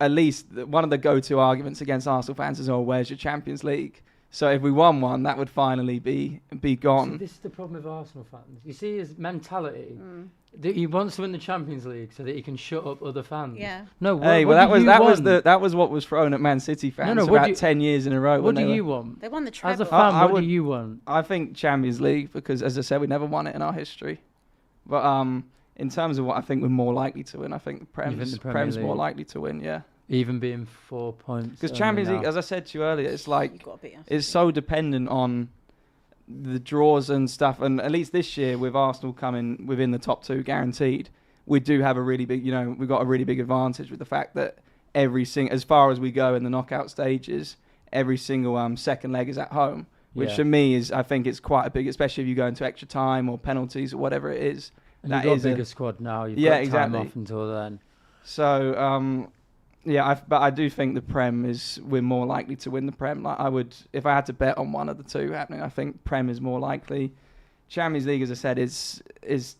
at least one of the go-to arguments against Arsenal fans is, where's your Champions League? So if we won one, that would finally be gone. See, this is the problem with Arsenal fans. You see his mentality that he wants to win the Champions League so that he can shut up other fans. Yeah. No, Hey, what well, do you want? that was what was thrown at Man City fans what about do you- 10 years in a row. What do you want? They won the As treble. a fan, I what would- do you want? I think Champions League, because as I said, we never won it in our history. But in terms of what I think we're more likely to win, I think the You think Prem's, the Premier Prem's more League? likely to win, yeah. Even being 4 points. Because only Champions now. League, as I said to you earlier, it's You've got to beat us. it's so dependent on the draws and stuff. And at least this year, with Arsenal coming within the top 2 guaranteed, we do have a really big, we've got a really big advantage with the fact that as far as we go in the knockout stages, every single second leg is at home, which Yeah. for me is, I think it's quite a big, especially if you go into extra time or penalties or whatever it is. And that you've got is a bigger squad now. You've Yeah, got time exactly. off until then. So, but I do think the Prem we're more likely to win the Prem. Like I would, if I had to bet on one of the two happening, I think Prem is more likely. Champions League, as I said, is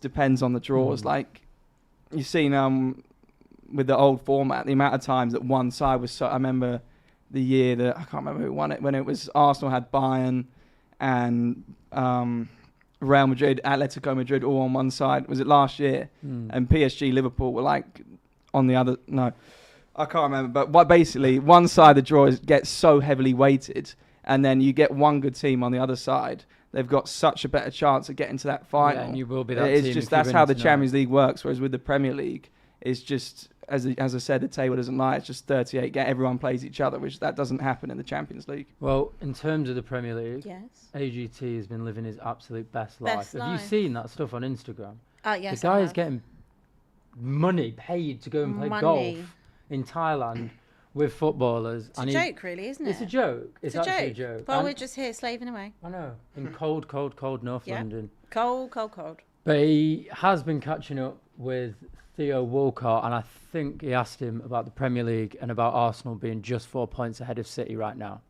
depends on the draws. Like you've seen with the old format, the amount of times that one side was. I remember the year that I can't remember who won it, when it was Arsenal had Bayern and Real Madrid, Atletico Madrid all on one side. Was it last year? And PSG, Liverpool were like on the other. No, I can't remember. But basically, one side of the draw gets so heavily weighted, and then you get one good team on the other side. They've got such a better chance of getting to that final. Yeah, and you will be that it's team just if you that's win how the tonight. Champions League works. Whereas with the Premier League, it's just as I said, the table doesn't lie. It's just 38. Everyone plays each other, which that doesn't happen in the Champions League. Well, in terms of the Premier League, Yes. AGT has been living his absolute best life. Best Have life. you seen that stuff on Instagram? Yes. The guy I is have. getting money paid to go and play Money. golf in Thailand with footballers. It's a joke, really, isn't it? It's a joke. It's actually a joke. Well, And- we're just here slaving away. I know. In cold North Yeah. London. Cold, cold, cold. But he has been catching up with Theo Walcott, and I think he asked him about the Premier League and about Arsenal being just 4 points ahead of City right now.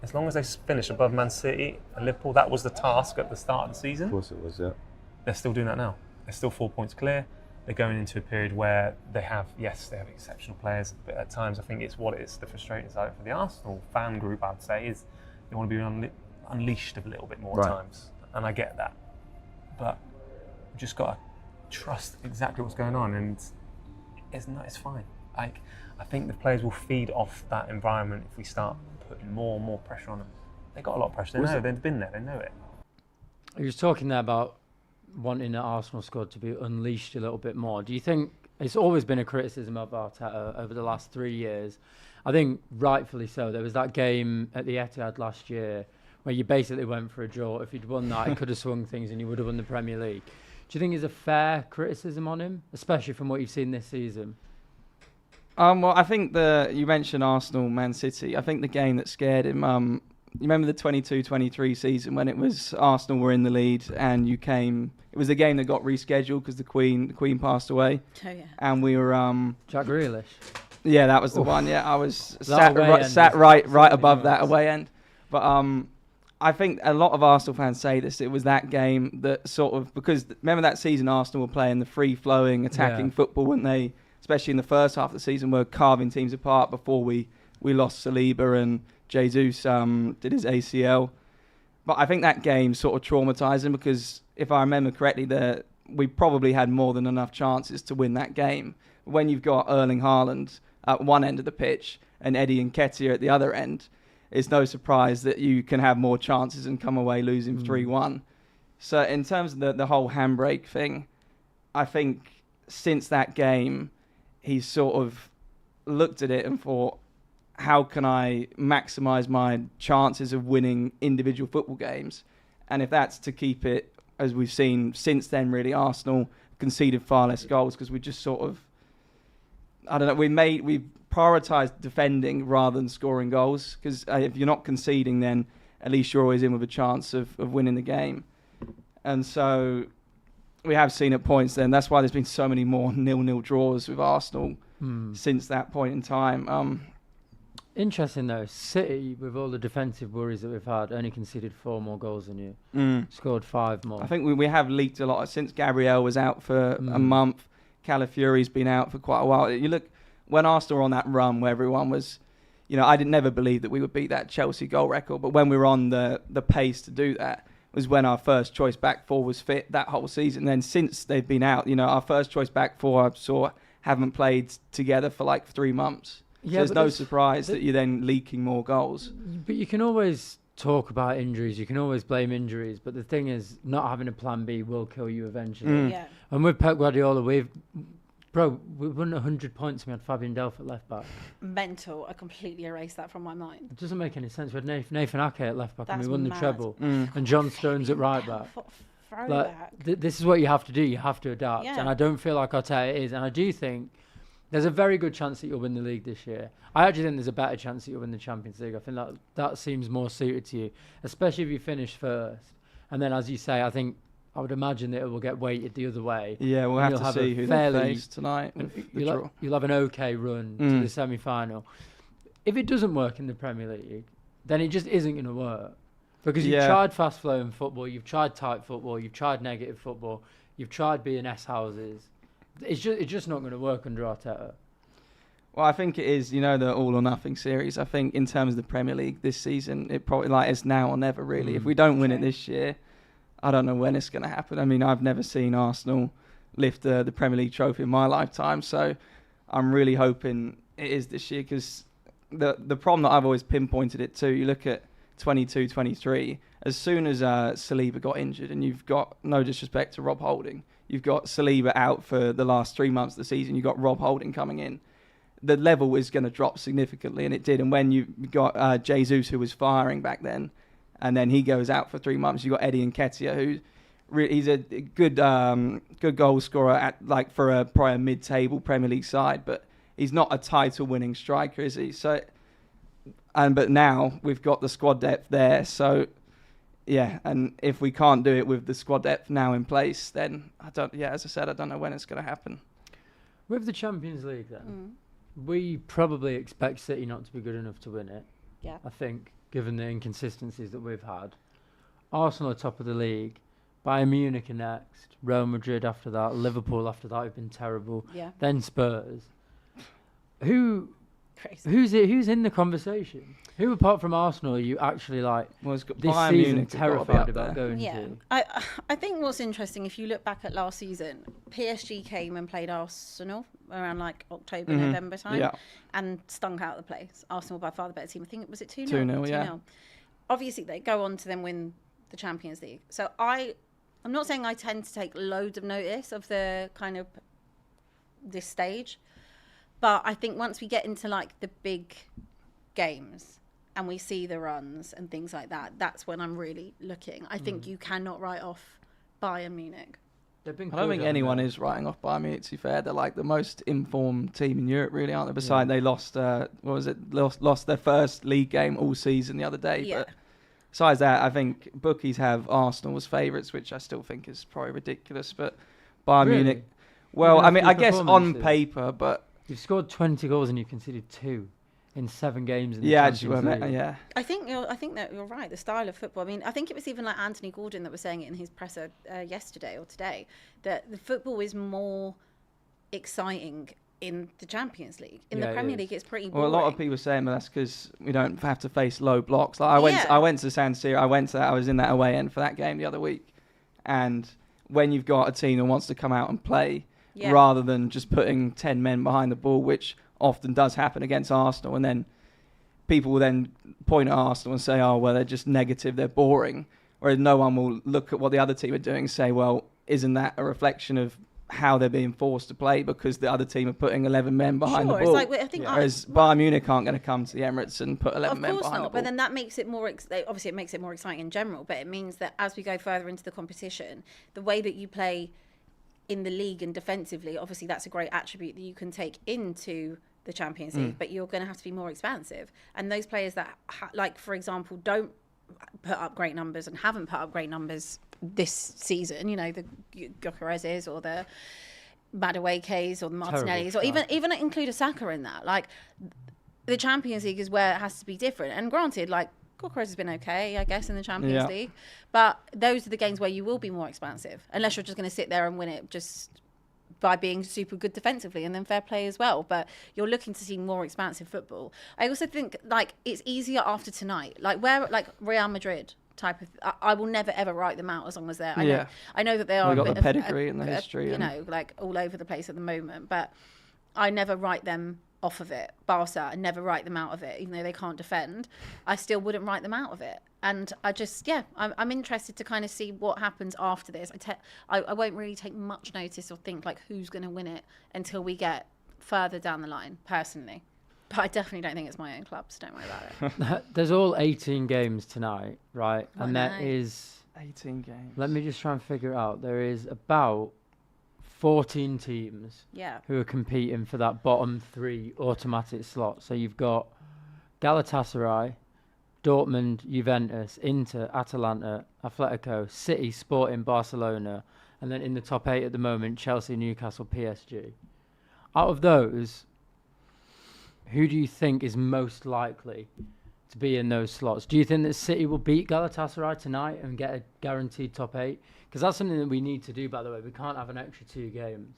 As long as they finish above Man City and Liverpool, that was the task at the start of the season. Of course it was, yeah. They're still doing that now. They're still 4 points clear. They're going into a period where they have exceptional players, but at times I think it's what it is. The frustrating side for the Arsenal fan group, I'd say, is they want to be unleashed a little bit more Right. times, and I get that. But we've just got to trust exactly what's going on, and it's fine. Like, I think the players will feed off that environment if we start putting more and more pressure on them. They got a lot of pressure. They know. They've been there. They know it. He was talking there about wanting the Arsenal squad to be unleashed a little bit more. Do you think it's always been a criticism of Arteta over the last 3 years? I think rightfully so. There was that game at the Etihad last year where you basically went for a draw. If you'd won that, it could have swung things and you would have won the Premier League. Do you think it's a fair criticism on him, especially from what you've seen this season? Well, I think you mentioned Arsenal, Man City. I think the game that scared him. You remember the 22-23 season when it was Arsenal were in the lead and you came. It was the game that got rescheduled because the Queen passed away, Oh, yeah. and we were. Jack Grealish. Yeah, that was the one. Yeah, I was That away end sat was right absolutely above that nuts. away end. But I think a lot of Arsenal fans say this. It was that game that sort of, because remember that season Arsenal were playing the free-flowing, attacking football, weren't they? Especially in the first half of the season, were carving teams apart before we lost Saliba and Jesus did his ACL. But I think that game sort of traumatised him because if I remember correctly, we probably had more than enough chances to win that game. When you've got Erling Haaland at one end of the pitch and Eddie Nketiah at the other end, it's no surprise that you can have more chances and come away losing 3-1. So in terms of the whole handbrake thing, I think since that game, he's sort of looked at it and thought, how can I maximise my chances of winning individual football games? And if that's to keep it, as we've seen since then, really, Arsenal conceded far less goals because we just sort of, I don't know, we prioritised defending rather than scoring goals because if you're not conceding, then at least you're always in with a chance of winning the game. And so we have seen at points then, that's why there's been so many more 0-0 draws with Arsenal since that point in time. Interesting though, City, with all the defensive worries that we've had, only conceded 4 more goals than you. Scored 5 more. I think we have leaked a lot. Since Gabriel was out for a month, Calafiori's been out for quite a while. You look, when Arsenal were on that run where everyone was, I didn't never believe that we would beat that Chelsea goal record, but when we were on the pace to do that was when our first choice back four was fit that whole season. Then since they've been out, our first choice back four I saw haven't played together for like 3 months. So there's no surprise that you're then leaking more goals. But you can always talk about injuries. You can always blame injuries. But the thing is, not having a plan B will kill you eventually. Yeah. And with Pep Guardiola, we won 100 points and we had Fabian Delph at left back. Mental. I completely erased that from my mind. It doesn't make any sense. We had Nathan Ake at left back and That's we won mad. the treble. And John Stones at right back. Throwback. This is what you have to do. You have to adapt. Yeah. And I don't feel like Arteta is. And I do think there's a very good chance that you'll win the league this year. I actually think there's a better chance that you'll win the Champions League. I think that seems more suited to you, especially if you finish first. And then, as you say, I think I would imagine that it will get weighted the other way. Yeah, we'll And have you'll to a see who they fairly- face tonight. and with the You'll, draw. you'll have an okay run to the semi-final. If it doesn't work in the Premier League, then it just isn't going to work. Because you've tried fast-flowing football, you've tried tight football, you've tried negative football, you've tried B&S houses. It's just not going to work under Arteta. Well, I think it is, the all or nothing series. I think in terms of the Premier League this season, it probably it's now or never really. If we don't win it this year, I don't know when it's going to happen. I mean, I've never seen Arsenal lift the Premier League trophy in my lifetime, so I'm really hoping it is this year, because the problem that I've always pinpointed it to, you look at 22-23, as soon as Saliba got injured, and you've got, no disrespect to Rob Holding, you've got Saliba out for the last 3 months of the season, you've got Rob Holding coming in, the level is going to drop significantly, and it did. And when you got Jesus, who was firing back then, and then he goes out for 3 months, you got Eddie Nketiah, who he's a good goal scorer for a prior mid-table Premier League side, but he's not a title-winning striker, is he? So, but now we've got the squad depth there, so yeah. And if we can't do it with the squad depth now in place, then as I said, I don't know when it's going to happen. With the Champions League, then, we probably expect City not to be good enough to win it. Yeah. I think, given the inconsistencies that we've had. Arsenal are top of the league. Bayern Munich are next. Real Madrid after that. Liverpool after that have been terrible. Yeah. Then Spurs. Crazy. Who's in the conversation? Who apart from Arsenal are you actually Well, it's got this Bayern season Munich have got to be terrified up about there. going Yeah, to? I think what's interesting, if you look back at last season, PSG came and played Arsenal around October, November time, and stunk out the place. Arsenal by far the better team. I think, was it 2-0? 2-0, yeah. 2-0. Obviously, they go on to then win the Champions League. So I'm not saying I tend to take loads of notice of the kind of this stage, but I think once we get into the big games and we see the runs and things like that, that's when I'm really looking. I think you cannot write off Bayern Munich. I don't think anyone is writing off Bayern Munich, to be fair. They're the most informed team in Europe, really, aren't they? Besides, they lost, lost their first league game all season the other day. Yeah. But besides that, I think bookies have Arsenal as favourites, which I still think is probably ridiculous. But Bayern Munich, well, Even I mean, after I guess on performances. paper, but... You've scored 20 goals and you've conceded 2 in 7 games in the Yeah, Champions League. yeah. I think that you're right. The style of football. I mean, I think it was even Anthony Gordon that was saying it in his presser yesterday or today, that the football is more exciting in the Champions League. In the Premier League, it's pretty boring. Well, a lot of people are saying that's because we don't have to face low blocks. I went to San Siro. I was in that away end for that game the other week, and when you've got a team that wants to come out and play, rather than just putting 10 men behind the ball, which often does happen against Arsenal, and then people will then point at Arsenal and say, oh, well, they're just negative, they're boring, whereas no one will look at what the other team are doing and say, well, isn't that a reflection of how they're being forced to play because the other team are putting 11 men behind the ball? I think whereas Bayern Munich aren't going to come to the Emirates and put 11 men behind the ball. Of course not, but then that makes it more, obviously it makes it more exciting in general, but it means that as we go further into the competition, the way that you play in the league and defensively, obviously that's a great attribute that you can take into the Champions League, but you're going to have to be more expansive. And those players that, for example, don't put up great numbers and haven't put up great numbers this season, the Gyökereses or the Maduekes or the Martinellis, or even include a Saka in that. The Champions League is where it has to be different. And granted, Gyökeres has been okay, I guess, in the Champions League. But those are the games where you will be more expansive, unless you're just going to sit there and win it just by being super good defensively and then fair play as well. But you're looking to see more expansive football. I also think it's easier after tonight, where Real Madrid type of. I will never ever write them out as long as they're. I know that they are. They've got a bit the pedigree and the history, all over the place at the moment. But I never write them off of it. Barca, I never write them out of it, even though they can't defend. I still wouldn't write them out of it. And I just, I'm interested to kind of see what happens after this. I won't really take much notice or think who's going to win it until we get further down the line, personally. But I definitely don't think it's my own club, so don't worry about it. There's all 18 games tonight, right? Oh, and that no. is 18 games. Let me just try and figure it out. There is about 14 teams who are competing for that bottom 3 automatic slot. So you've got Galatasaray, Dortmund, Juventus, Inter, Atalanta, Atletico, City, Sporting, Barcelona, and then in the top 8 at the moment, Chelsea, Newcastle, PSG. Out of those, who do you think is most likely to be in those slots? Do you think that City will beat Galatasaray tonight and get a guaranteed top 8? Because that's something that we need to do, by the way. We can't have an extra 2 games.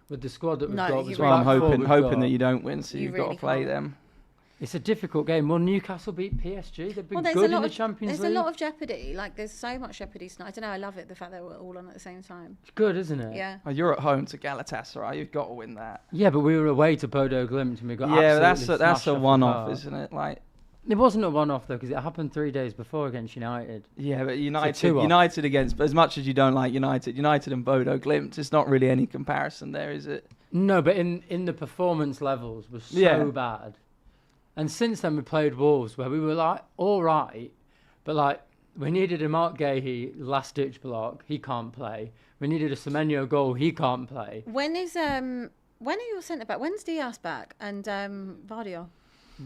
With the squad that we've got, you Well, I'm really hoping that you don't win, so You you've got really to play can't. them. it's a difficult game. Will Newcastle beat PSG? They've been Well, good in the Champions there's League. a lot of jeopardy. Like, there's so much jeopardy tonight. I don't know. I love it, the fact that we're all on at the same time. It's good, isn't it? Yeah. Oh, you're at home to Galatasaray. You've got to win that. Yeah, but we were away to Bodo Glimt and we got Yeah, absolutely that's smashed a off the one-off, park. isn't it? Like, It wasn't a one-off though, because it happened 3 days before against United. yeah, but two-off. United against, but as much as you don't like United and Bodo Glimt, it's not really any comparison there, is it? No, but in the performance levels was so Yeah. bad. And since then we played Wolves, where we were like all right, but like we needed a Mark Gahey last-ditch block. He can't play. We needed a Semenyo goal. He can't play. When are your centre back? When's Diaz back and Vardio?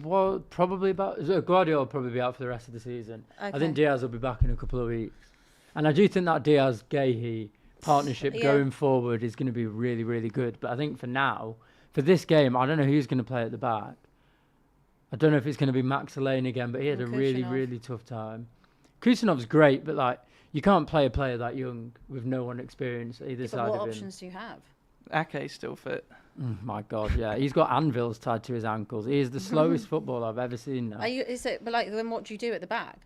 Well, probably Guardiola will probably be out for the rest of the season. I Okay. think Diaz will be back in a couple of weeks, and I do think that Diaz-Gahey partnership Yeah. going forward is going to be really, really good. But I think for now, for this game, I don't know who's going to play at the back. I don't know if it's going to be Max Lane again, but he had Or a really, Kusanov. really tough time. Kusanov's great, but like you can't play a player that young with no one experienced either But side what of him. options do you have? Ake's still fit. My God, yeah, he's got anvils tied to his ankles. He is the slowest footballer I've ever seen now. Then what do you do at the back?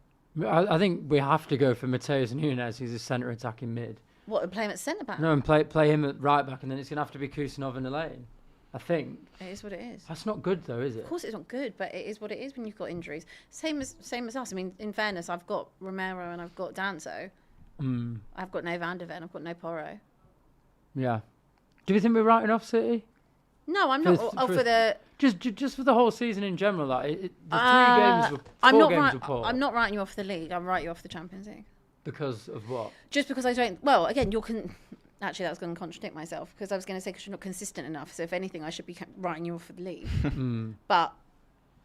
I think we have to go for Mateus Nunes, who's a centre attacking mid. What, play him at centre back? No, and play him at right back, and then it's going to have to be Kusanov and Elaine. I think It is what it is. that's not good, though, is it? Of course, it's not good, but it is what it is when you've got injuries. Same as us. I mean, in fairness, I've got Romero and I've got Danso. I've got no Van der Ven. I've got no Porro. Yeah. Do you think we're writing off City? No, I'm For not. the- Oh, for- for the. Just for the whole season in general, like the 3 games were four games were poor. I'm not writing you off the league. I'm writing you off the Champions League. Because of what? Just because I don't. Well, again, actually, that's going to contradict myself because I was going to say because you're not consistent enough. So if anything, I should be writing you off for the league. But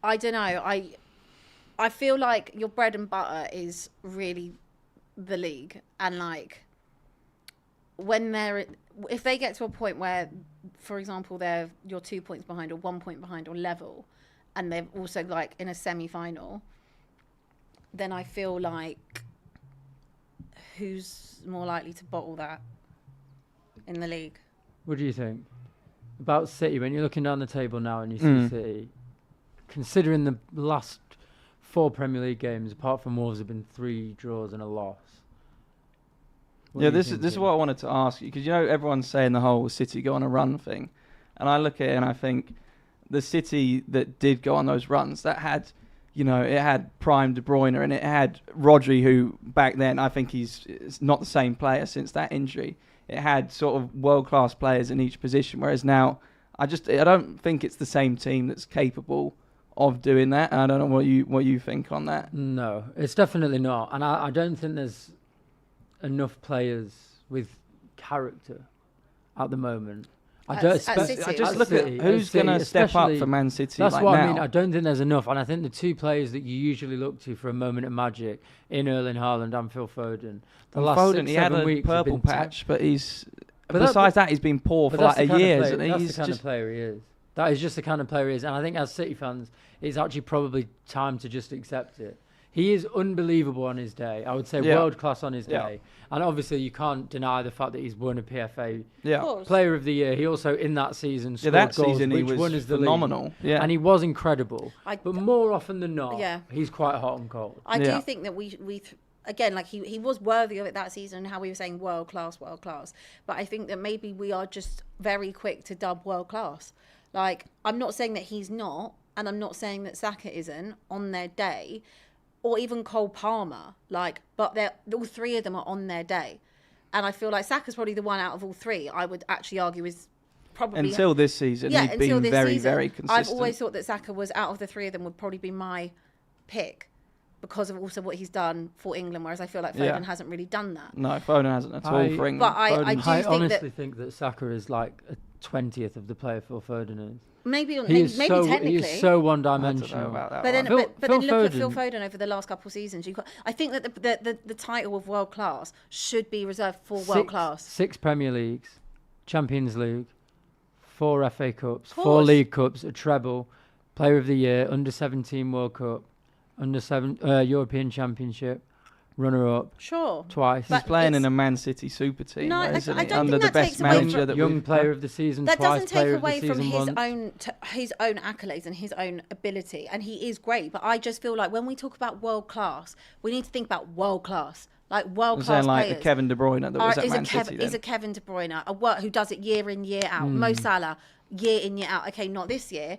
I don't know. I feel like your bread and butter is really the league, and like if they get to a point where, for example, you're 2 points behind or 1 point behind or level, and they're also like in a semi-final, then I feel like who's more likely to bottle that in the league? What do you think about City when you're looking down the table now and you see City? Considering the last 4 Premier League games, apart from Wolves, have been 3 draws and a loss. What Yeah, are you this is thinking? what I wanted to ask you, because everyone's saying the whole City go on a run thing, and I look at it and I think the City that did go on those runs, that had, it had prime De Bruyne and it had Rodri, who back then I think he's not the same player since that injury. It had sort of world class players in each position, whereas now I don't think it's the same team that's capable of doing that. I don't know what you think on that. No, it's definitely not. And I don't think there's enough players with character at the moment. At City. I just At look at City, who's going to step up for Man City. That's like what now. I mean. I don't think there's enough. And I think the 2 players that you usually look to for a moment of magic in Erling Haaland and Phil Foden. The last Foden, 6, he had 7 a weeks have purple been patch, but he's But besides that, he's been poor for But that's like the a kind of year, player- isn't he? That's He's the kind of player he is. That is just the kind of player he is. And I think as City fans, it's actually probably time to just accept it. He is unbelievable on his day. I would say world class on his day. And obviously you can't deny the fact that he's won a PFA Player of the Year. He also in that season scored that goals, season he which was won us the phenomenal. league. Yeah. And he was incredible. But more often than not, Yeah. he's quite hot and cold. I do think that again, like he was worthy of it that season, how we were saying world class. But I think that maybe we are just very quick to dub world class. Like, I'm not saying that he's not, and I'm not saying that Saka isn't on their day, or even Cole Palmer. Like, but all 3 of them are on their day. And I feel like Saka's probably the one out of all 3, I would actually argue is probably... Until this season, he'd been very, very consistent. I've always thought that Saka was, out of the 3 of them, would probably be my pick because of also what he's done for England, whereas I feel like Foden hasn't really done that. No, Foden hasn't at all for England. But I do I think honestly think that Saka is like a 20th of the player Phil Foden is. Maybe He technically. is so I don't know one-dimensional. about that But then, one. but then Phil look at Phil Foden. Foden over the last couple of seasons. I think that the title of world class should be reserved for world class. 6 Premier Leagues, Champions League, 4 FA Cups, 4 course. League Cups, a treble, Player of the Year, Under-17 World Cup, European Championship, runner-up Sure. twice. He's playing in a Man City super team, No, though, I isn't don't he? think Under the that best takes away manager from- that Young we've Player of the Season That twice, doesn't take Player of the away from Season his own accolades and his own ability, and he is great. But I just feel like when we talk about world class, we need to think about world class, like world I'm class saying like players. a Kevin De Bruyne that was at is Man a City then. is a Kevin De Bruyne, who does it year in year out. Hmm. Mo Salah, year in year out. Okay, not this year,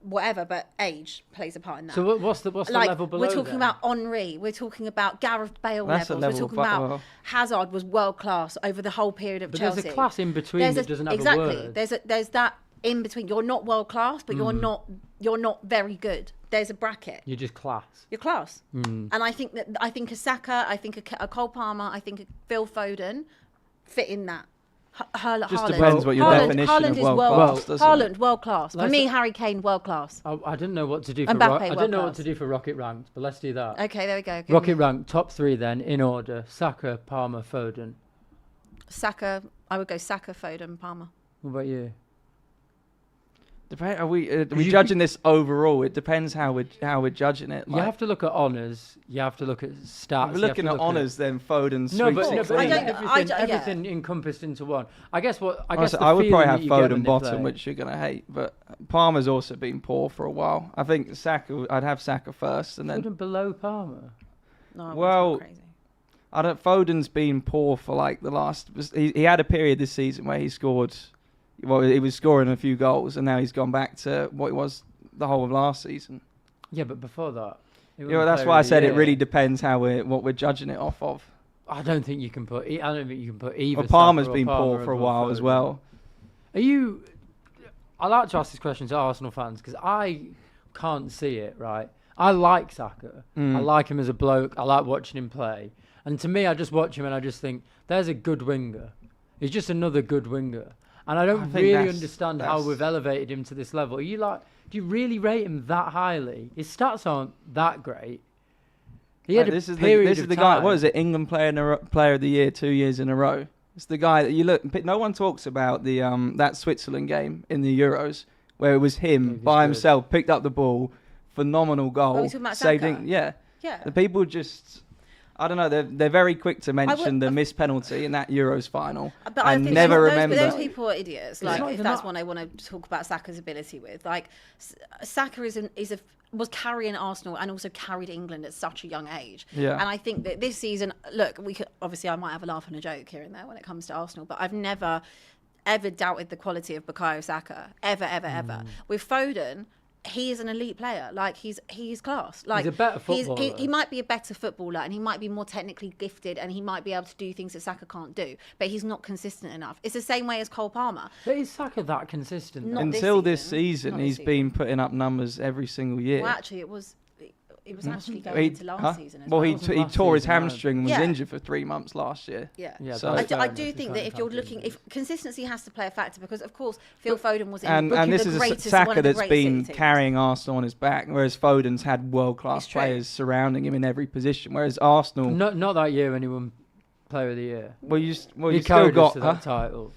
whatever, but age plays a part in that. So what's the like, level below we're talking then? about Henri, we're talking about Gareth Bale That's a levels, we're level talking about well. Hazard was world class over the whole period of But Chelsea. there's a class in between There's that doesn't have exactly. a word. There's that in between. You're not world class, but Hmm. you're not very good. There's a bracket. You're just class. You're class. Hmm. And I think a Saka, I think a Cole Palmer, I think a Phil Foden fit in that. Just depends what your definition of world class, doesn't it? Haaland, world class. For Let's- me, Harry Kane, world class. I didn't know what to do for Mbappe, I world didn't know what class. to do for Rocket Ranked, but let's do that. Okay, there we go. Rocket Ranked, top 3 then, in order. Saka, Palmer, Foden. Saka, I would go Saka, Foden, Palmer. What about you? Are we you judging this overall? It depends how we're judging it. You have to look at honours. You have to look at stats. If we're you have looking to at look honours, then Foden's No, sweet but, no, 16. but I don't- everything encompassed into one. I guess the I would feeling probably that have you get when Foden they bottom, play. which you're gonna hate. But Palmer's also been poor for a while. I think Saka. I'd have Saka first, and then Foden below Palmer. No, Well, crazy. I don't. Foden's been poor for like the last. He had a period this season where he scored. Well, he was scoring a few goals, and now he's gone back to what he was the whole of last season. Yeah, but before that, he Yeah, wasn't well, that's Player why I of the said it Year. really depends what we're judging it off of. I don't think you can put. I don't think you can put either. Well, Palmer's Saka or been Palmer poor for a above while as Foden. well. Are you? I like to ask this question to Arsenal fans because I can't see it. Right, I like Saka. I like him as a bloke. I like watching him play. And to me, I just watch him and I just think there's a good winger. He's just another good winger. And I don't think really that's- understand how that's- we've elevated him to this level. Are you like? Do you really rate him that highly? His stats aren't that great. He had a This is period the of guy. time. What is it? England player of the year 2 years in a row. It's the guy that you look. No one talks about the that Switzerland game in the Euros where it was him he's by good. himself, picked up the ball, phenomenal goal, we talking about saved Saka? it. Yeah, Yeah. the people just. I don't know. They're very quick to mention the missed penalty in that Euros final, But I and think never those, remember. Those people are idiots. Like, not if even that's that. what I want to talk about Saka's ability with. Like, Saka was carrying Arsenal and also carried England at such a young age. Yeah. And I think that this season, look, obviously I might have a laugh and a joke here and there when it comes to Arsenal, but I've never ever doubted the quality of Bukayo Saka. Ever. With Foden, he is an elite player. Like he's class. Like He's a better he footballer. might be a better footballer and he might be more technically gifted and he might be able to do things that Saka can't do. But he's not consistent enough. It's the same way as Cole Palmer. But is Saka that consistent? Not this Until this season. season, Not this he's season. been putting up numbers every single year. Well, actually, it was actually going He- into last huh? season as Well, well. he Wasn't he last tore his season, no. hamstring and was Yeah. injured for 3 months last year. Yeah. Yeah, So- that's fair I enough. do You think can't that if you're count looking, it. if consistency has to play a factor, because of course Phil Foden was in And booking this the is greatest, a one Saka of the that's greatest been City teams. carrying Arsenal on his back, whereas Foden's had world-class It's true. players surrounding him in every position. Whereas Arsenal, Not that year when he won Player of the Year. you he still carried us got. to that title.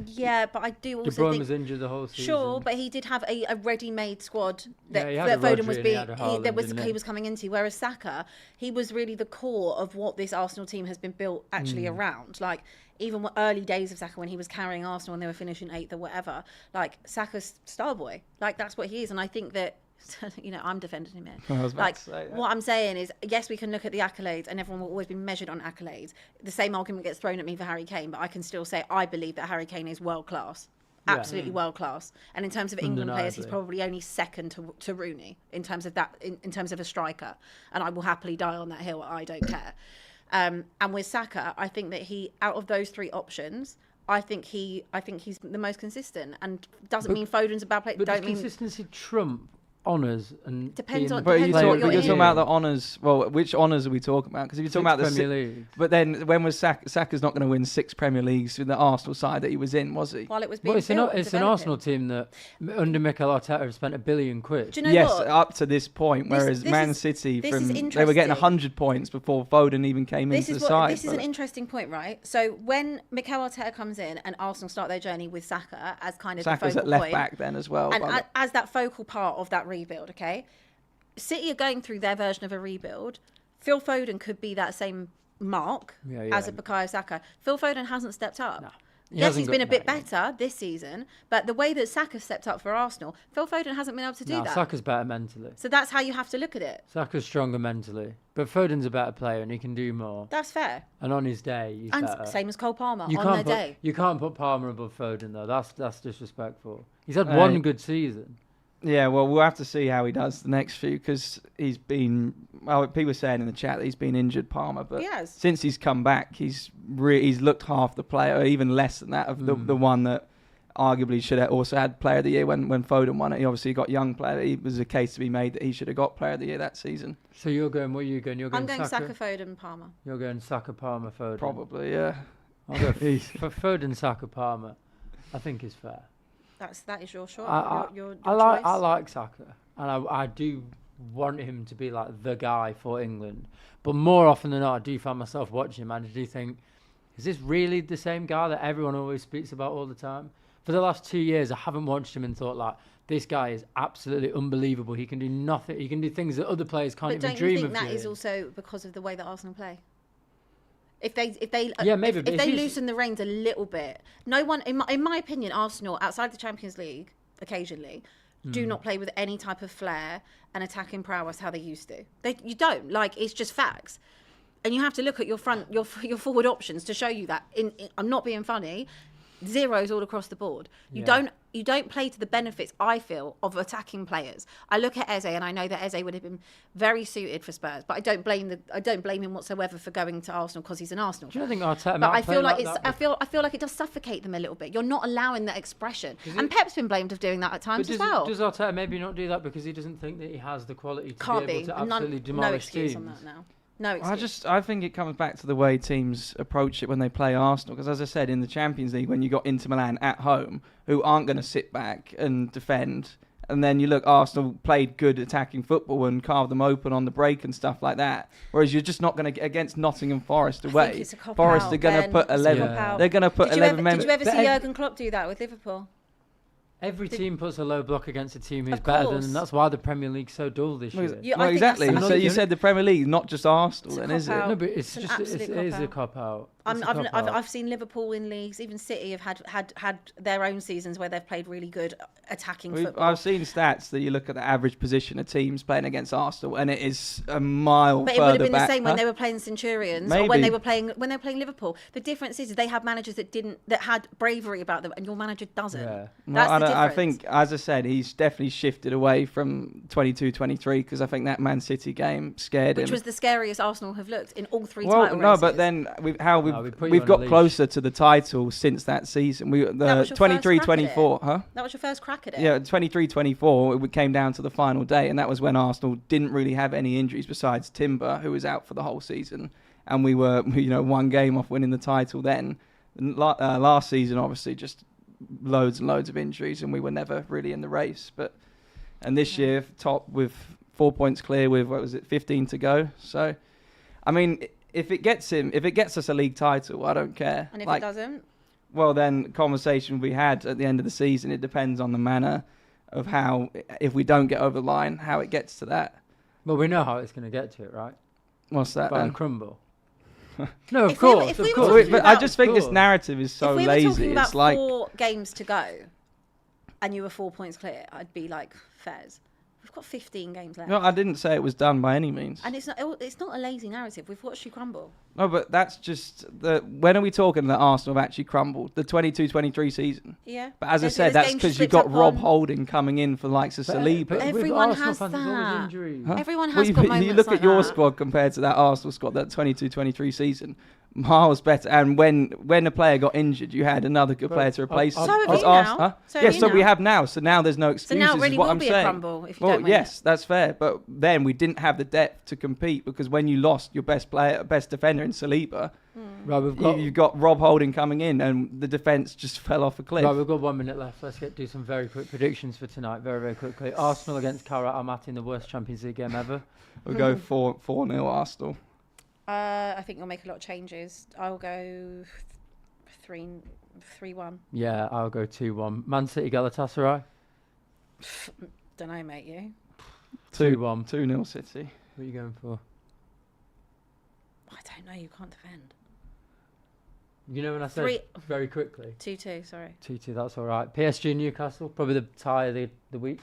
Yeah, but I do De also Bruyne think. was injured the whole season. Sure, but he did have a ready-made squad Yeah, that, he had that a Foden Rodri was and he being had a Haaland, didn't he? he was coming into. Whereas Saka, he was really the core of what this Arsenal team has been built actually around. Like even early days of Saka when he was carrying Arsenal and they were finishing 8th or whatever. Like Saka's star boy. Like that's what he is, and I think that. I'm defending him here. I was about Like to say that. what I'm saying is, yes, we can look at the accolades, and everyone will always be measured on accolades. The same argument gets thrown at me for Harry Kane, but I can still say I believe that Harry Kane is world class, absolutely world class. And in terms of England players, he's Undeniably. probably only second to Rooney in terms of that, in terms of a striker. And I will happily die on that hill. I don't care. And with Saka, I think that he, out of those 3 options, I think he's the most consistent. And doesn't mean Foden's a bad player. But does Don't mean consistency trump honours and Depends being on- But depends on what you're you're talking in. about the honours. Well, which honours are we talking about? Because if you're talking about the Premier League. But then when was Saka's not going to win 6 Premier Leagues with the Arsenal side that he was in, was he? While it was being Well, it's built and it's an developing. Arsenal team that under Mikel Arteta have spent £1 billion. Do you know Yes, what? up to this point. This- Whereas this Man is- City, this is they were getting interesting. 100 points before Foden even came into the side. This is an interesting point, right? So when Mikel Arteta comes in and Arsenal start their journey with Saka as kind of Saka's the at focal left point, back then as well. and by the- as that focal part of that rebuild, okay? City are going through their version of a rebuild. Phil Foden could be that same mark as a Bukayo Saka. Phil Foden hasn't stepped up. He Yes, hasn't he's got- been a bit no. better this season, but the way that Saka stepped up for Arsenal, Phil Foden hasn't been able to do No, that. Saka's better mentally. So that's how you have to look at it. Saka's stronger mentally. But Foden's a better player and he can do more. That's fair. And on his day, he's And better. same as Cole Palmer You on their can't put, day. You can't put Palmer above Foden, though. That's disrespectful. He's had Right. one good season. Yeah, well, we'll have to see how he does the next few because he's been. Well, people were saying in the chat that he's been injured, Palmer, but He has. since he's come back, he's looked half the player, or even less than that of the one that arguably should have also had Player of the Year when Foden won it. He obviously got young player. It was a case to be made that he should have got Player of the Year that season. So you're going, what are you going? You're going I'm going Saka? Saka, Foden, Palmer. You're going Saka, Palmer, Foden. Probably, yeah. I'll go for Foden, Saka, Palmer. I think is fair. That is your shot. Your I choice. like Saka, and I do want him to be like the guy for England. But more often than not, I do find myself watching him, and I do think, is this really the same guy that everyone always speaks about all the time? For the last 2 years, I haven't watched him and thought like, this guy is absolutely unbelievable. He can do nothing. He can do things that other players can't But even don't dream you think of that doing. is also because of the way that Arsenal play? If they Yeah, maybe, if but if they he's- loosen the reins a little bit, no one in my opinion, Arsenal outside the Champions League occasionally do not play with any type of flair and attacking prowess how they used to. You don't, like, it's just facts. And you have to look at your forward options to show you that. I'm not being funny. Zeros all across the board. You don't play to the benefits, I feel, of attacking players. I look at Eze and I know that Eze would have been very suited for Spurs, but I don't blame him whatsoever for going to Arsenal because he's an Arsenal Do you fan. not think Arteta But might I play feel like that? I feel like it does suffocate them a little bit. You're not allowing that expression. And Pep's been blamed of doing that at times But as well. does Arteta maybe not do that because he doesn't think that he has the quality to Can't be be. able to absolutely No demolish excuse teams? on that now. No excuse. I think it comes back to the way teams approach it when they play Arsenal. Because as I said, in the Champions League, when you got Inter Milan at home, who aren't going to sit back and defend, and then you look, Arsenal played good attacking football and carved them open on the break and stuff like that. Whereas you're just not going to get against Nottingham Forest I away. think it's a cop Forest out, are going to Ben. put It's a 11. cop out. They're going to put Did you 11 ever members. see But Jurgen Klopp do that with Liverpool? Every team puts a low block against a team who's Of better course. than them. That's why the Premier League's so dull this year. Yeah, Well, I think exactly. that's- So you Another- said the Premier League, not just Arsenal, It's a then, is it? cop-out. No, but It's it's an just absolute it is a cop-out. cop out. I've seen Liverpool in leagues, even City have had their own seasons where they've played really good attacking football. I've seen stats that you look at the average position of teams playing against Arsenal, and it is a mile But further it would have been back. the same when Huh? they were playing Centurions or Maybe. when they were playing Liverpool. The difference is they have managers that had bravery about them, and your manager doesn't. Yeah. That's the difference. I think, as I said, he's definitely shifted away from 22-23 because I think that Man City game scared Which him. was the scariest Arsenal have looked in all three Well, title no, races. but then we put you we've on a got leash. closer to the title since that season. That was your first 23-24, crack at huh? that was your first crack at it. Yeah, 23-24, it came down to the final day, and that was when Arsenal didn't really have any injuries besides Timber, who was out for the whole season, and we were, one game off winning the title then. And last season, obviously, just loads and loads of injuries, and we were never really in the race. And this year, top with 4 points clear with, 15 to go. So, I mean, if it gets us a league title, I don't care. And if it doesn't, Well, then conversation we had at the end of the season, it depends on the manner of how, if we don't get over the line, how it gets to that. Well, we know how it's going to get to it, right? What's that By then? the crumble. No, of If we were- course, if of we were course. talking But I about- just think this Cool. narrative is so if we lazy. were talking about It's like, 4 games to go, and you were 4 points clear, I'd be like, Fairs. We've got 15 games left. no, I didn't say it was done by any means. And it's not a lazy narrative. We've watched you crumble. No, but that's just when are we talking that Arsenal have actually crumbled? The 22-23 season. Yeah. But as I There's said, games that's you because you've slipped got up Rob on. Holding coming in for the likes of Saliba. But with Everyone Arsenal has fans, there's always that. injuries. Everyone Well, has got moments you look like at your that. squad compared to that Arsenal squad, that 22-23 season, miles better. And when a player got injured, you had another good player to replace him. So have Because you now. Arsenal- So have yes, you so we now. have now. So now there's no So excuses. now it really is what will I'm be saying. a crumble if you Well, don't win yes, that's fair. But then we didn't have the depth to compete because when you lost your best player, best defender in Saliba, Right, you've got Rob Holding coming in, and the defence just fell off a cliff. Right, we've got 1 minute left. Let's do some very quick predictions for tonight. Very, very quickly. Arsenal against Karat Almaty in the worst Champions League game ever. We'll go 4-0 Arsenal. I think you'll make a lot of changes. I'll go 3-1. Yeah, I'll go 2-1. Man City Galatasaray. Don't know, mate. You? 2-1. 2-0 City. What are you going for? I don't know. You can't defend. You know when I said Three- very quickly? 2-2. Sorry. 2-2, that's all right. PSG Newcastle, probably the tie of the week.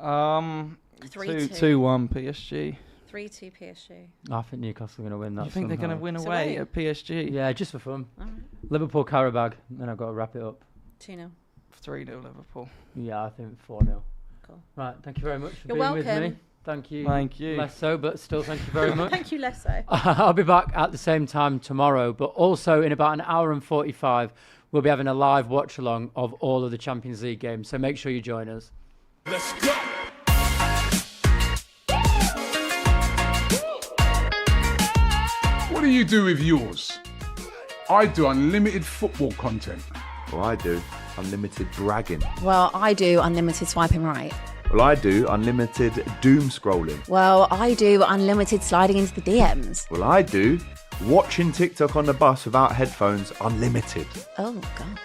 3-2. 2-1 PSG. 3-2 PSG. I think Newcastle are going to win that. You think they're going to win away at PSG? Yeah, just for fun. All right. Liverpool Carabag, then I've got to wrap it up. 2-0. 3-0 Liverpool. Yeah, I think 4-0. Cool. Right, thank you very much for You're being with welcome. me. Thank you. Thank you. Less so, but still thank you very much. Thank you, Lesso. I'll be back at the same time tomorrow, but also in about an hour and 45, we'll be having a live watch along of all of the Champions League games. So make sure you join us. Let's go. What do you do with yours? I do unlimited football content. Well, I do unlimited bragging. Well, I do unlimited swiping right. Well, I do unlimited doom scrolling. Well, I do unlimited sliding into the DMs. Well, I do watching TikTok on the bus without headphones unlimited. Oh, God.